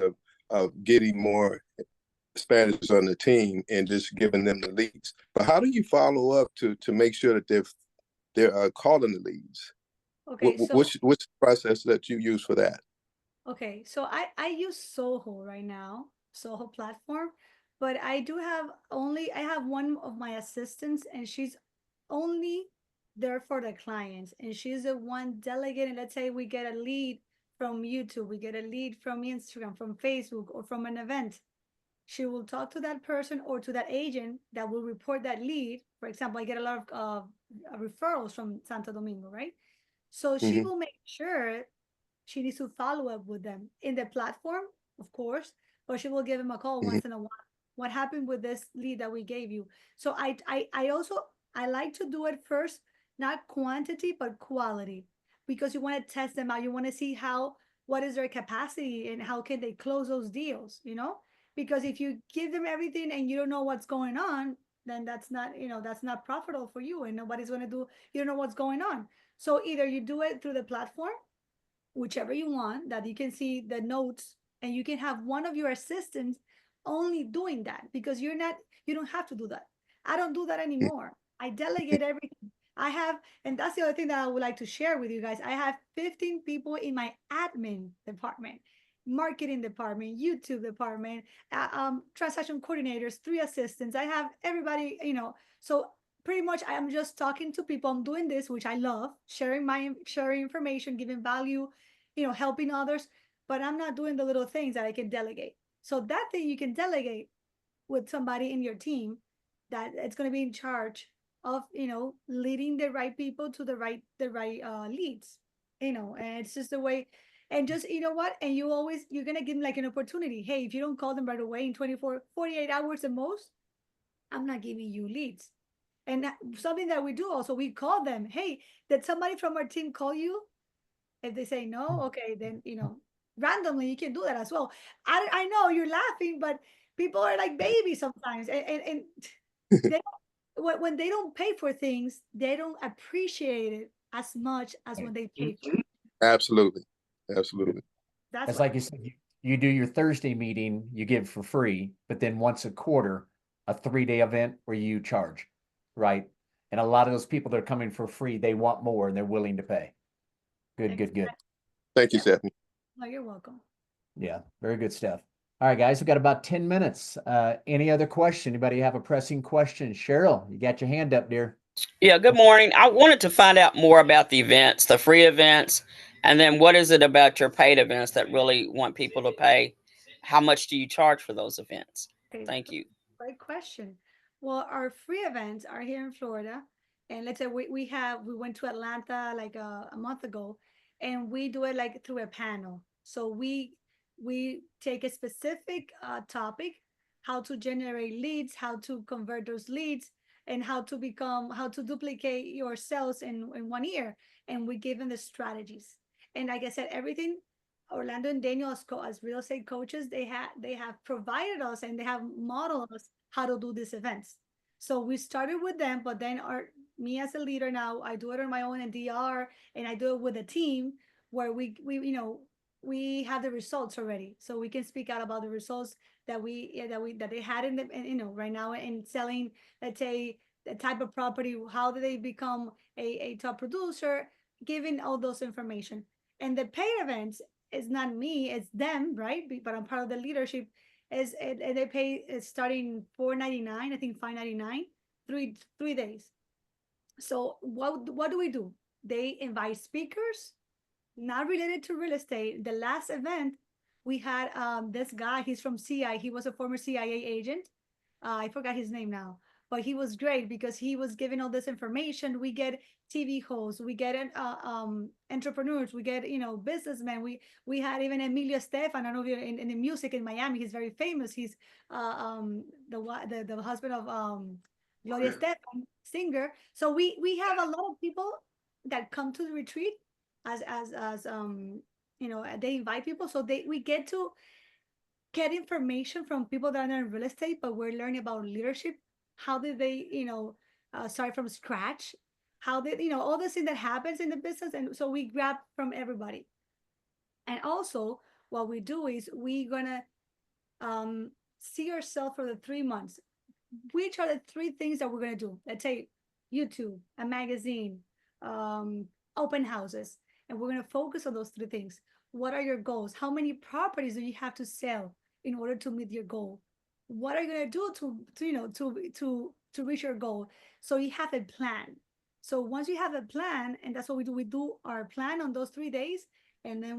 of getting more Hispanics on the team and just giving them the leads. But how do you follow up to make sure that they're calling the leads? Okay, so What's the process that you use for that? okay, so I use Soho right now, Soho platform, but I do have only I have one of my assistants, and she's only there for the clients, and she's the one delegating. Let's say we get a lead from YouTube, we get a lead from Instagram, from Facebook, or from an event. She will talk to that person or to that agent that will report that lead. For example, I get a lot of referrals from Santo Domingo, right? So she Mm-hmm. will make sure she needs to follow up with them in the platform, of course, but she will give them a call Mm-hmm. once in a while. What happened with this lead that we gave you? So I also I like to do it first, not quantity but quality, because you want to test them out. You want to see how what is their capacity and how can they close those deals, you know? Because if you give them everything and you don't know what's going on, then that's not, that's not profitable for you, and nobody's going to do, you don't know what's going on. So either you do it through the platform, whichever you want, that you can see the notes, and you can have one of your assistants only doing that, because you don't have to do that. I don't do that anymore. I delegate everything. I have, and that's the other thing that I would like to share with you guys. I have 15 people in my admin department, marketing department, YouTube department, transaction coordinators, 3 assistants. I have everybody, so pretty much I am just talking to people. I'm doing this, which I love, sharing information, giving value, helping others, but I'm not doing the little things that I can delegate. So that thing you can delegate with somebody in your team that it's going to be in charge of, leading the right people to the right leads, and it's just the way. And just, you know what, and you're going to give them like an opportunity. Hey, if you don't call them right away in 48 hours the most, I'm not giving you leads. And something that we do also, we call them. Hey, did somebody from our team call you? If they say no, okay, then, randomly you can do that as well. I know you're laughing, but people are like babies sometimes, and they when they don't pay for things, they don't appreciate it as much as when they pay for it. Absolutely. Absolutely. That's It's what like you said, you do your Thursday meeting, you give for free, but then once a quarter, a 3-day event where you charge, right? And a lot of those people that are coming for free, they want more and they're willing to pay. Good, good, good. Thank you, Yeah. Stephanie. No, you're welcome. Yeah, very good stuff. All right, guys, we've got about 10 minutes. Any other question? Anybody have a pressing question? Cheryl, you got your hand up, dear. Yeah, good morning. I wanted to find out more about the events, the free events, and then what is it about your paid events that really want people to pay? How much do you charge for those events? Okay, Thank you. great question. Well, our free events are here in Florida. And let's say we went to Atlanta like a month ago, and we do it like through a panel. So we take a specific topic, how to generate leads, how to convert those leads, and how to duplicate your sales in 1 year. And we give them the strategies. And like I said, everything Orlando and Daniel as real estate coaches, they have provided us and they have modeled us how to do these events. So we started with them, but then me as a leader now, I do it on my own in DR, and I do it with a team where we have the results already, so we can speak out about the results that they had right now in selling, let's say, the type of property, how do they become a top producer, giving all those information. And the paid events is not me, it's them, right? But I'm part of the leadership. And they pay starting $4.99, I think $5.99, 3 days. So what do we do? They invite speakers, not related to real estate. The last event we had this guy, he's from CIA. He was a former CIA agent. I forgot his name now, but he was great because he was giving all this information. We get TV hosts, we get entrepreneurs, we get businessmen. We had even Emilio Estefan. I don't know if you're in the music in Miami. He's very famous. He's the husband of Gloria Estefan, singer. So we have a lot of people that come to the retreat as they invite people, so we get to get information from people that are in real estate, but we're learning about leadership. How did they start from scratch? How did all this thing that happens in the business? And so we grab from everybody. And also what we do is we gonna see yourself for the 3 months. Which are the 3 things that we're going to do? Let's say YouTube, a magazine, open houses, and we're going to focus on those 3 things. What are your goals? How many properties do you have to sell in order to meet your goal? What are you going to do to reach your goal? So you have a plan. So once you have a plan, and that's what we do, we do our plan on those 3 days, and then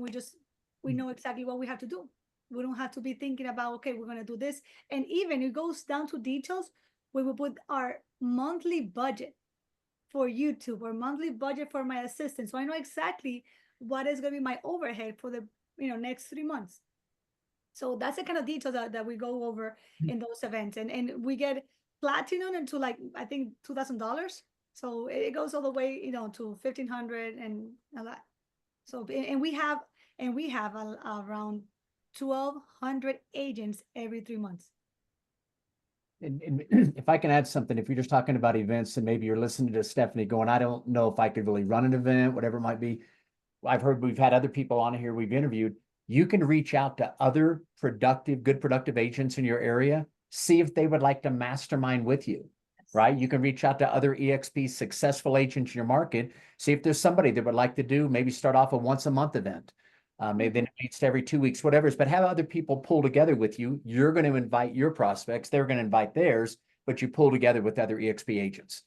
we know exactly what we have to do. We don't have to be thinking about, okay, we're going to do this. And even it goes down to details. We will put our monthly budget for YouTube or monthly budget for my assistant. So I know exactly what is going to be my overhead for the next 3 months. So that's the kind of details that we go over in those events. And we get platinum into like, I think $2,000. So it goes all the way, to 1,500 and all that. So, and we have around 1,200 agents every 3 months. And if I can add something, if you're just talking about events and maybe you're listening to Stephanie going, I don't know if I could really run an event, whatever it might be. I've heard we've had other people on here we've interviewed. You can reach out to other good productive agents in your area, see if they would like to mastermind with you, right? You can reach out to other EXP successful agents in your market, see if there's somebody that would like to do, maybe start off a once a month event. Maybe then it meets every 2 weeks, whatever it is, but have other people pull together with you. You're going to invite your prospects. They're going to invite theirs, but you pull together with other EXP agents.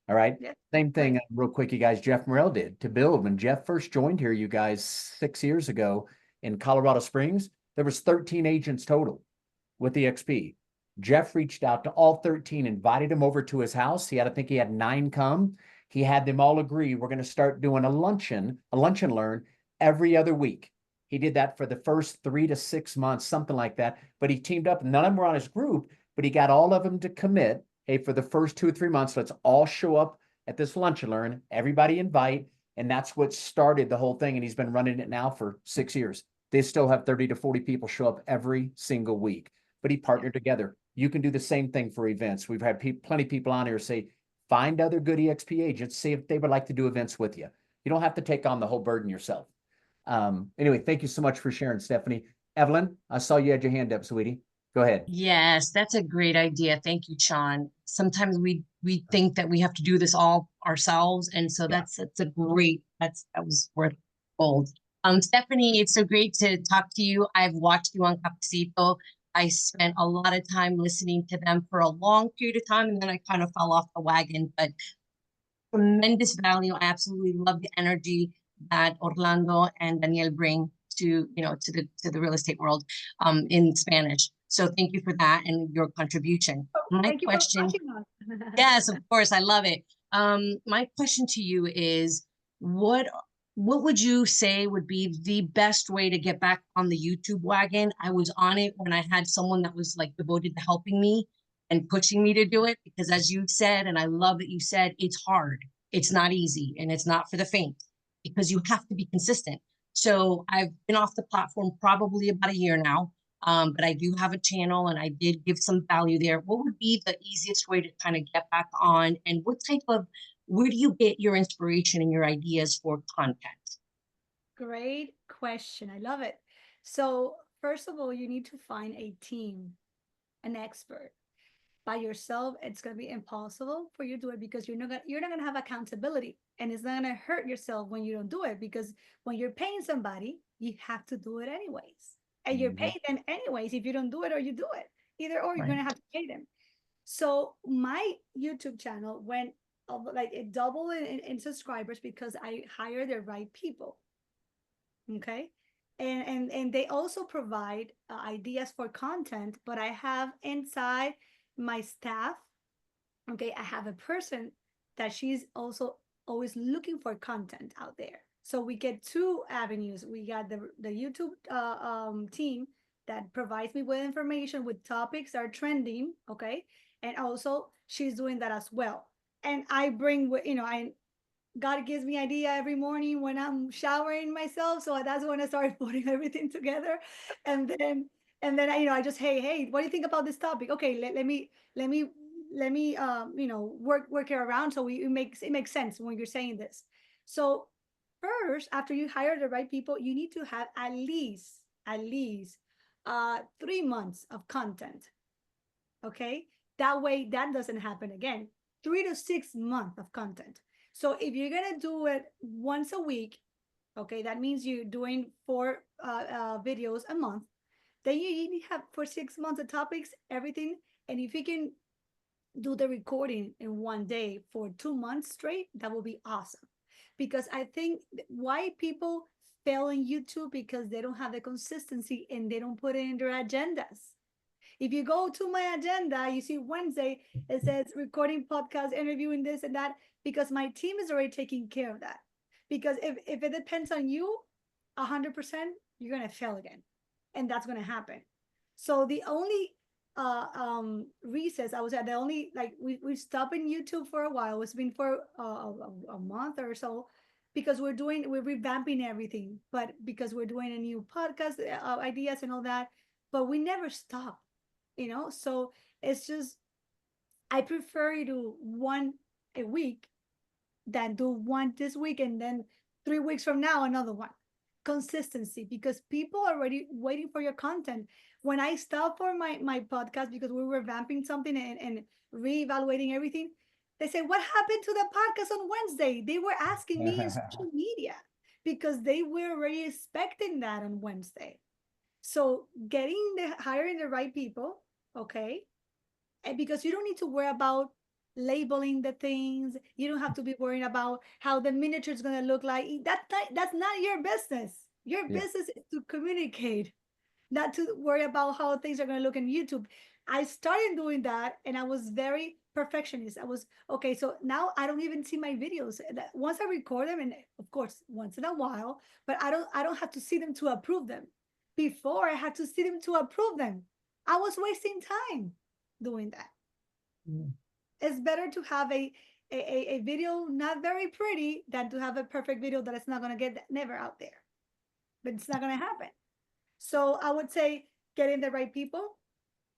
All right. Yeah. Same thing real quick, you guys, Jeff Morrell did to build. When Jeff first joined here, you guys, 6 years ago in Colorado Springs, there was 13 agents total with EXP. Jeff reached out to all 13, invited them over to his house. I think he had 9 come. He had them all agree, we're going to start doing a lunch and learn every other week. He did that for the first 3 to 6 months, something like that. But he teamed up, none of them were on his group, but he got all of them to commit. Hey, for the first 2 or 3 months, let's all show up at this lunch and learn, everybody invite. And that's what started the whole thing. And he's been running it now for 6 years. They still have 30 to 40 people show up every single week, but he partnered together. You can do the same thing for events. We've had plenty of people on here say, find other good EXP agents, see if they would like to do events with you. You don't have to take on the whole burden yourself. Anyway, thank you so much for sharing, Stephanie. Evelyn, I saw you had your hand up, sweetie. Go ahead. Yes, that's a great idea. Thank you, Sean. Sometimes we think that we have to do this all ourselves, and so that was worth gold. Stephanie, it's so great to talk to you. I've watched you on Cafecito. I spent a lot of time listening to them for a long period of time, and then I kind of fell off the wagon, but tremendous value. I absolutely love the energy that Orlando and Daniel bring to the real estate world in Spanish. So thank you for that and your contribution. My question, yes, of course, I love it. My question to you is, what would you say would be the best way to get back on the YouTube wagon? I was on it when I had someone that was like devoted to helping me and pushing me to do it, because as you said, and I love that you said, it's hard. It's not easy, and it's not for the faint, because you have to be consistent. So I've been off the platform probably about a year now, but I do have a channel and I did give some value there. What would be the easiest way to kind of get back on, and where do you get your inspiration and your ideas for content? Great question. I love it. So first of all, you need to find a team, an expert. By yourself, it's going to be impossible for you to do it, because you're not going to have accountability, and it's not going to hurt yourself when you don't do it, because when you're paying somebody, you have to do it anyways, and you're paying them anyways if you don't do it or you do it. Either or, you're going to have to pay them. So my YouTube channel went like it doubled in subscribers because I hired the right people. Okay. And they also provide ideas for content, but I have inside my staff, okay, I have a person that she's also always looking for content out there. So we get 2 avenues. We got the YouTube team that provides me with information with topics that are trending, okay, and also she's doing that as well. And I bring, God gives me idea every morning when I'm showering myself. So that's when I started putting everything together. And then I just, hey, what do you think about this topic? Okay, let me work it around. So it makes sense when you're saying this. So first, after you hire the right people, you need to have at least 3 months of content. Okay. That way, that doesn't happen again. 3 to 6 months of content. So if you're going to do it once a week, okay, that means you're doing 4 videos a month. Then you need to have for 6 months the topics, everything. And if you can do the recording in one day for 2 months straight, that will be awesome. Because I think why people fail in YouTube because they don't have the consistency and they don't put it in their agendas. If you go to my agenda, you see Wednesday, it says recording podcast, interviewing this and that, because my team is already taking care of that. Because if it depends on you 100%, you're going to fail again. And that's going to happen. So the only recess, I would say the only, like we stopped in YouTube for a while. It's been for a month or so, because we're revamping everything, but because we're doing a new podcast ideas and all that, but we never stop, so it's just, I prefer you do one a week than do one this week and then 3 weeks from now another one. Consistency, because people are already waiting for your content. When I stopped for my podcast because we were revamping something and reevaluating everything, they said, what happened to the podcast on Wednesday? They were asking me in social media because they were already expecting that on Wednesday. So hiring the right people, okay? And because you don't need to worry about labeling the things. You don't have to be worrying about how the miniature is going to look like. That's not your business. Your business is to communicate, not to worry about how things are going to look in YouTube. I started doing that and I was very perfectionist. I was, okay, so now I don't even see my videos. Once I record them, and of course, once in a while, but I don't have to see them to approve them. Before I had to see them to approve them. I was wasting time doing that. It's better to have a video not very pretty than to have a perfect video that is not going to get never out there. But it's not going to happen. So I would say getting the right people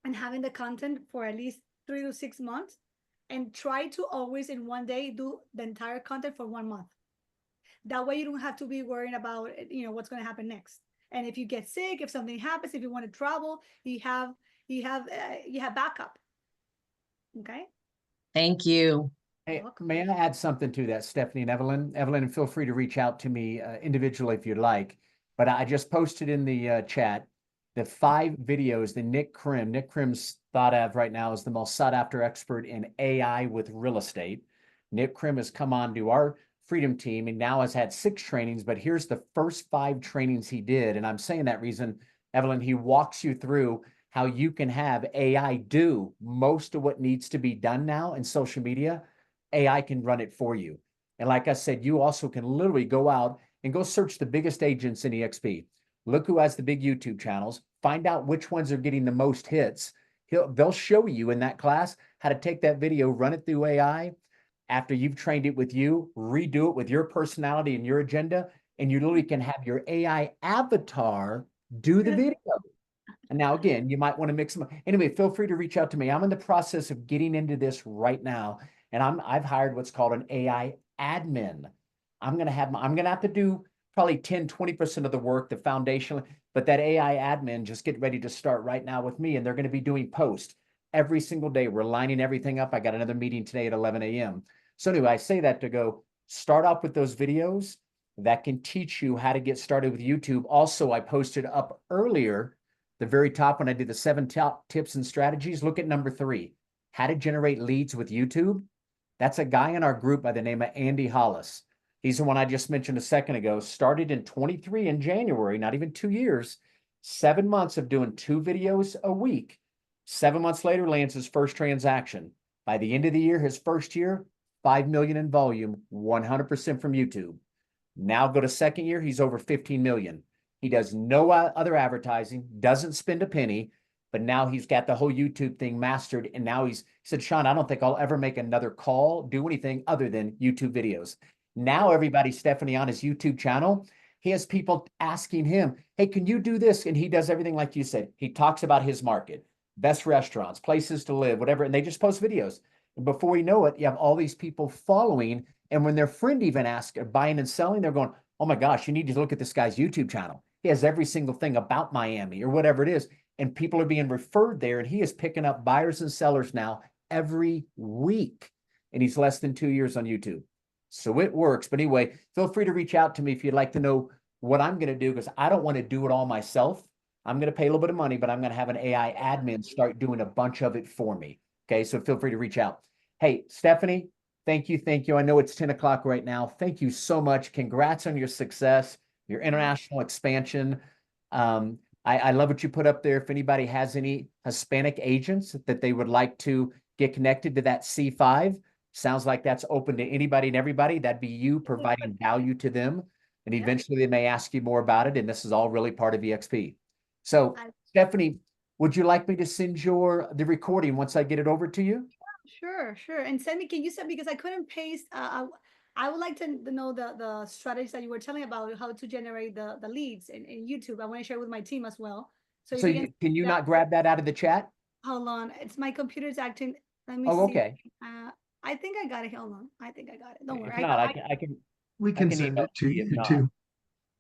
and having the content for at least 3 to 6 months, and try to always in one day do the entire content for 1 month. That way you don't have to be worrying about what's going to happen next. And if you get sick, if something happens, if you want to travel, you have backup. Okay. Thank you. Hey, may I add something to that, Stephanie and Evelyn? Evelyn, feel free to reach out to me individually if you'd like. But I just posted in the chat the 5 videos that Nick Krim's thought of right now as the most sought after expert in AI with real estate. Nick Krim has come on to our Freedom team and now has had 6 trainings, but here's the first 5 trainings he did. And I'm saying that reason, Evelyn, he walks you through how you can have AI do most of what needs to be done now in social media. AI can run it for you. And like I said, you also can literally go out and go search the biggest agents in EXP. Look who has the big YouTube channels, find out which ones are getting the most hits. They'll show you in that class how to take that video, run it through AI. After you've trained it with you, redo it with your personality and your agenda, and you literally can have your AI avatar do the video. And now, again, you might want to mix them up. Anyway, feel free to reach out to me. I'm in the process of getting into this right now. And I've hired what's called an AI admin. I'm going to have to do probably 10, 20% of the work, the foundation, but that AI admin, just get ready to start right now with me. And they're going to be doing posts every single day. We're lining everything up. I got another meeting today at 11 a.m. So anyway, I say that to go start off with those videos that can teach you how to get started with YouTube. Also, I posted up earlier, the very top, when I did the 7 top tips and strategies. Look at number 3, how to generate leads with YouTube. That's a guy in our group by the name of Andy Hollis. He's the one I just mentioned a second ago. Started in 23 in January, not even 2 years, 7 months of doing 2 videos a week. 7 months later, lands his first transaction. By the end of the year, his first year, 5 million in volume, 100% from YouTube. Now go to second year, he's over 15 million. He does no other advertising, doesn't spend a penny, but now he's got the whole YouTube thing mastered. And now he said, Sean, I don't think I'll ever make another call, do anything other than YouTube videos. Now everybody, Stephanie, on his YouTube channel, he has people asking him, hey, can you do this? And he does everything like you said. He talks about his market, best restaurants, places to live, whatever, and they just post videos. And before you know it, you have all these people following. And when their friend even asks, buying and selling, they're going, oh my gosh, you need to look at this guy's YouTube channel. He has every single thing about Miami or whatever it is. and people are being referred there, and he is picking up buyers and sellers now every week, and he's less than 2 years on YouTube. So it works. But anyway, feel free to reach out to me if you'd like to know what I'm going to do, because I don't want to do it all myself. I'm going to pay a little bit of money, but I'm going to have an AI admin start doing a bunch of it for me. Okay, so feel free to reach out. Hey, Stephanie, thank you. Thank you. I know it's 10 o'clock right now. Thank you so much. Congrats on your success, your international expansion. I love what you put up there. If anybody has any Hispanic agents that they would like to get connected to that C5, sounds like that's open to anybody and everybody. That'd be you providing value to them. And eventually they may ask you more about it. And this is all really part of EXP. So Stephanie, would you like me to send the recording once I get it over to you? Sure. And send me, can you send, because I couldn't paste, I would like to know the strategies that you were telling about, how to generate the leads in YouTube. I want to share with my team as well. So can you not grab that out of the chat? Hold on. It's my computer's acting. Let me see. Okay. I think I got it. Hold on. I think I got it. Don't worry. If not, we can send it to you too.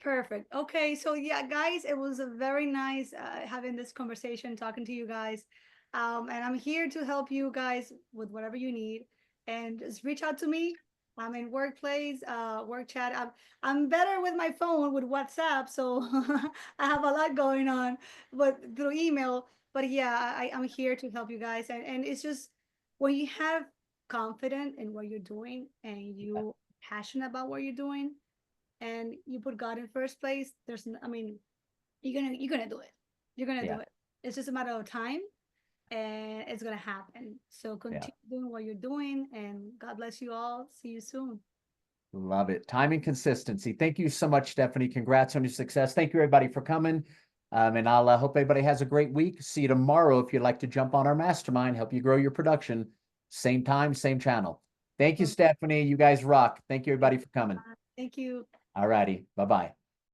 Perfect. Okay. So yeah, guys, it was a very nice having this conversation, talking to you guys. And I'm here to help you guys with whatever you need. And just reach out to me. I'm in workplace, work chat. I'm better with my phone with WhatsApp, so I have a lot going on, but through email. But yeah, I'm here to help you guys. And it's just when you have confidence in what you're doing and you passionate about what you're doing, and you put God in first place, you're gonna do it. You're gonna do it. It's just a matter of time, and it's gonna happen. So continue doing what you're doing, and God bless you all. See you soon. Love it. Time and consistency. Thank you so much, Stephanie. Congrats on your success. Thank you, everybody, for coming. And I'll hope everybody has a great week. See you tomorrow if you'd like to jump on our mastermind, help you grow your production. Same time, same channel. Thank you, Stephanie. You guys rock. Thank you, everybody, for coming. Thank you. All righty. Bye-bye.